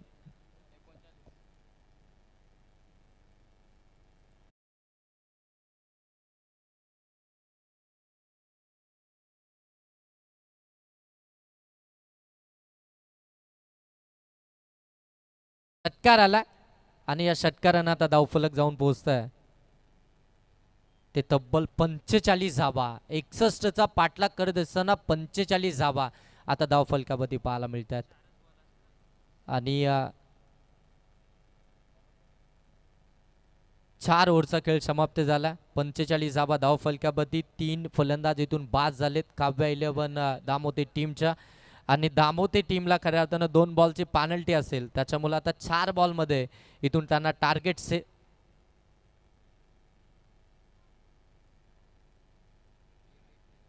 षटकार आला आणि या षटकारानं आता धावफलक जाऊन पोहोचत आहे. ते तब्बल 45 धावा, 61चा पाठलाग करत असताना 45 धावा आता धावफलकावरती पाहायला मिळतात. आणि 4 ओव्हरचा खेळ समाप्त झाला. 45 धावा धावफलकावरती. 3 फलंदाज इथून बाद झालेत काव्या 11 दामोते टीमच्या. आणि दामोते टीमला खऱ्या अर्थानं 2 बॉलची पॅनल्टी असेल, त्याच्यामुळे आता 4 बॉलमध्ये इथून त्यांना टार्गेट से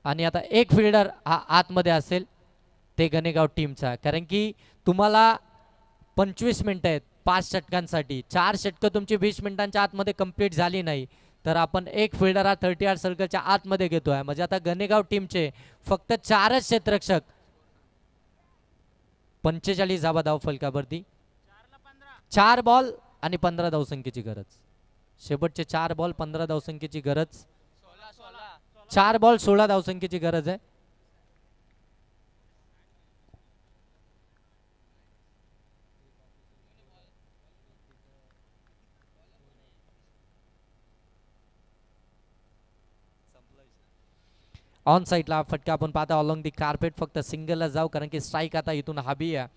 आणि आता एक फिल्डर हा आतमध्ये असेल ते गणेगाव टीमचा. कारण की तुम्हाला 25 मिनिटं आहेत 5 षटकांसाठी. 4 षटकं तुमची 20 मिनिटांच्या आतमध्ये कंप्लीट झाली नाही तर आपण एक फिल्डर हा 30 सर्कलच्या आतमध्ये घेतोय. म्हणजे आता गणेगाव टीमचे फक्त 4च क्षेत्ररक्षक 45 धावा धावफलकावरती. 4 बॉल आणि 15 धावसंख्येची गरज. शेवटचे 4 बॉल 15 धावसंख्येची गरज. 4 बॉल 16 धावसंख्येची गरज आहे. ऑन साईडला फटका आपण पाहता ऑलॉंग दी कार्पेट. फक्त सिंगलला जाऊ कारण की स्ट्राईक आता इथून हवी आहे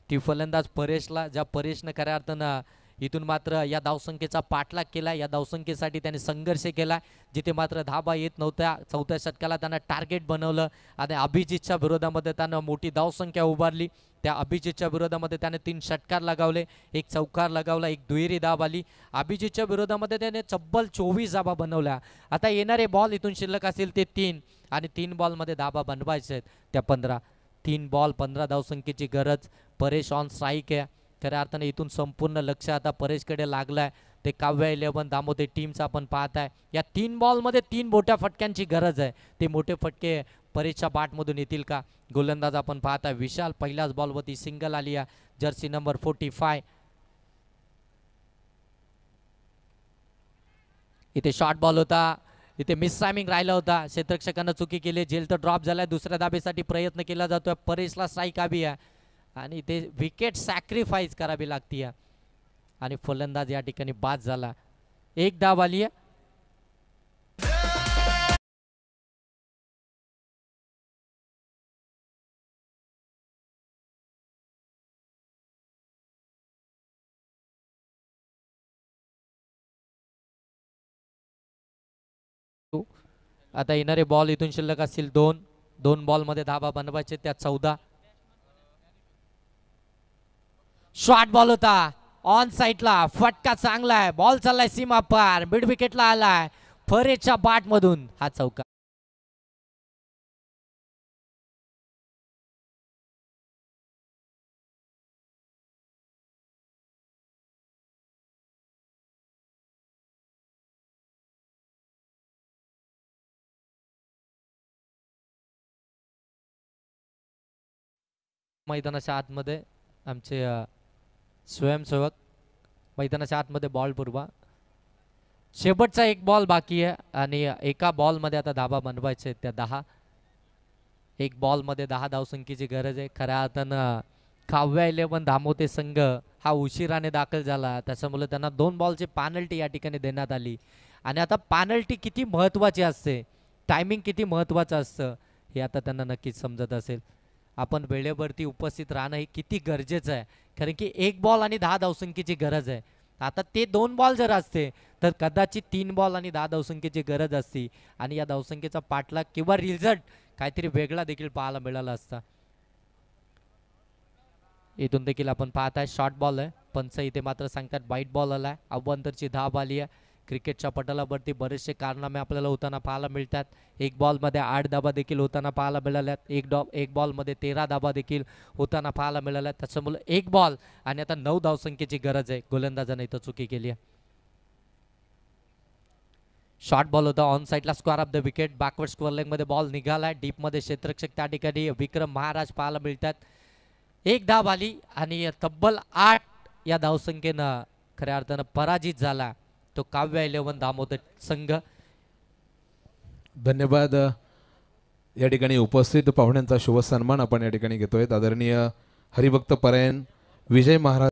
ती फलंदाज परेशला. ज्या परेशनं खऱ्या अर्थानं इथून मात्र या धावसंख्येचा पाठलाग केला, या धावसंख्येसाठी त्याने संघर्ष केला. जिथे मात्र धाबा येत नव्हत्या 4थ्या षटकाला त्यांना टार्गेट बनवलं आणि अभिजितच्या विरोधामध्ये त्यानं मोठी धावसंख्या उभारली. त्या अभिजितच्या विरोधामध्ये त्याने 3 षटकार लगावले, 1 चौकार लगावला, 1 दुहेरी धाव आली. अभिजितच्या विरोधामध्ये त्याने तब्बल 24 धाबा बनवल्या. आता येणारे बॉल इथून शिल्लक असतील ते 3 आणि 3 बॉलमध्ये धाबा बनवायचे आहेत त्या 15. 3 बॉल 15 धावसंख्येची गरज. परेश ऑन स्ट्राईक आहे. खऱ्या अर्थाने इथून संपूर्ण लक्ष आता परेशकडे लागलाय. ते काव्या 11 दामोदर टीमचा आपण पाहताय. या 3 बॉलमध्ये 3 मोठ्या फटक्यांची गरज आहे. ते मोठे फटके परेशच्या बॅटमधून येतील का? गोलंदाज आपण पाहताय विशाल. पहिल्याच बॉलवरती सिंगल आली आहे. Jersey number 45. इथे शॉर्ट बॉल होता, इथे मिस टायमिंग राहिला होता. क्षेत्ररक्षकांना चुकी केली. झेल तर ड्रॉप झालाय. दुसऱ्या धाबेसाठी प्रयत्न केला जातोय. परेशला स्ट्राईक हवी आहे आणि ते विकेट सॅक्रिफाईस करावी लागते आणि फलंदाज या ठिकाणी बाद झाला. 1 धाव आली आहे. आता येणारे बॉल इथून शिल्लक असतील 2 बॉलमध्ये धाबा बनवायचे, त्या 14. शॉर्ट बॉल होता ऑन साईडला. फटका चांगला आहे. बॉल चाललाय सीमा पार. मिड विकेटला आलाय फरेच्या बाट मधून हा चौका. मैदानाच्या आतमध्ये आमचे स्वयंसेवक मैदानाच्या आतमध्ये बॉल पुरवा. शेवटचा 1 बॉल बाकी आहे आणि एका बॉलमध्ये आता धाबा बनवायचे त्या 10. 1 बॉलमध्ये 10 धावसंख्येची गरज आहे. खऱ्या अर्थानं काव्या 11 दामोते संघ हा उशिराने दाखल झाला, त्याच्यामुळे त्यांना 2 बॉलची पॅनल्टी या ठिकाणी देण्यात आली. आणि आता पॅनल्टी किती महत्त्वाची असते, टायमिंग किती महत्त्वाचं असतं हे आता त्यांना नक्कीच समजत असेल. आपण वेळेवरती उपस्थित राहणं हे किती गरजेचं आहे, कारण की 1 बॉल आणि 10 धावसंख्येची गरज आहे. आता ते 2 बॉल जर असते तर कदाचित 3 बॉल आणि 10 धावसंख्येची गरज असती आणि या धावसंख्येचा पाठलाग किंवा रिझल्ट काहीतरी वेगळा देखील पाहायला मिळाला असता. इथून देखील आपण पाहताय शॉर्ट बॉल आहे, पंच इथे मात्र सांगतात वाईट बॉल आलाय. अव्वंतरची धाव आली आहे. क्रिकेटच्या पटलावरती बरेचसे कारनामे आपल्याला होताना पाहायला मिळतात. 1 बॉलमध्ये 8 धाबा देखील होताना पाहायला मिळाल्यात. एक बॉलमध्ये 13 धाबा देखील होताना पाहायला मिळाल्यात. त्याच्यामुळे 1 बॉल आणि आता 9 धावसंख्येची गरज आहे. गोलंदाजाने इथं चुकी केली आहे. शॉर्ट बॉल होता ऑन साईडला, square of the wicket. Backward square leg मध्ये बॉल निघालाय. डीप मध्ये क्षेत्ररक्षक त्या ठिकाणी विक्रम महाराज पाहायला मिळतात. 1 धाव आली आणि तब्बल 8 या धावसंख्येनं खऱ्या अर्थानं पराजित झाला तो काव्य 11 दामोदर संघ. धन्यवाद. या ठिकाणी उपस्थित पाहुण्यांचा शुभ सन्मान आपण या ठिकाणी घेतोय. आदरणीय हरिभक्त परायण विजय महाराज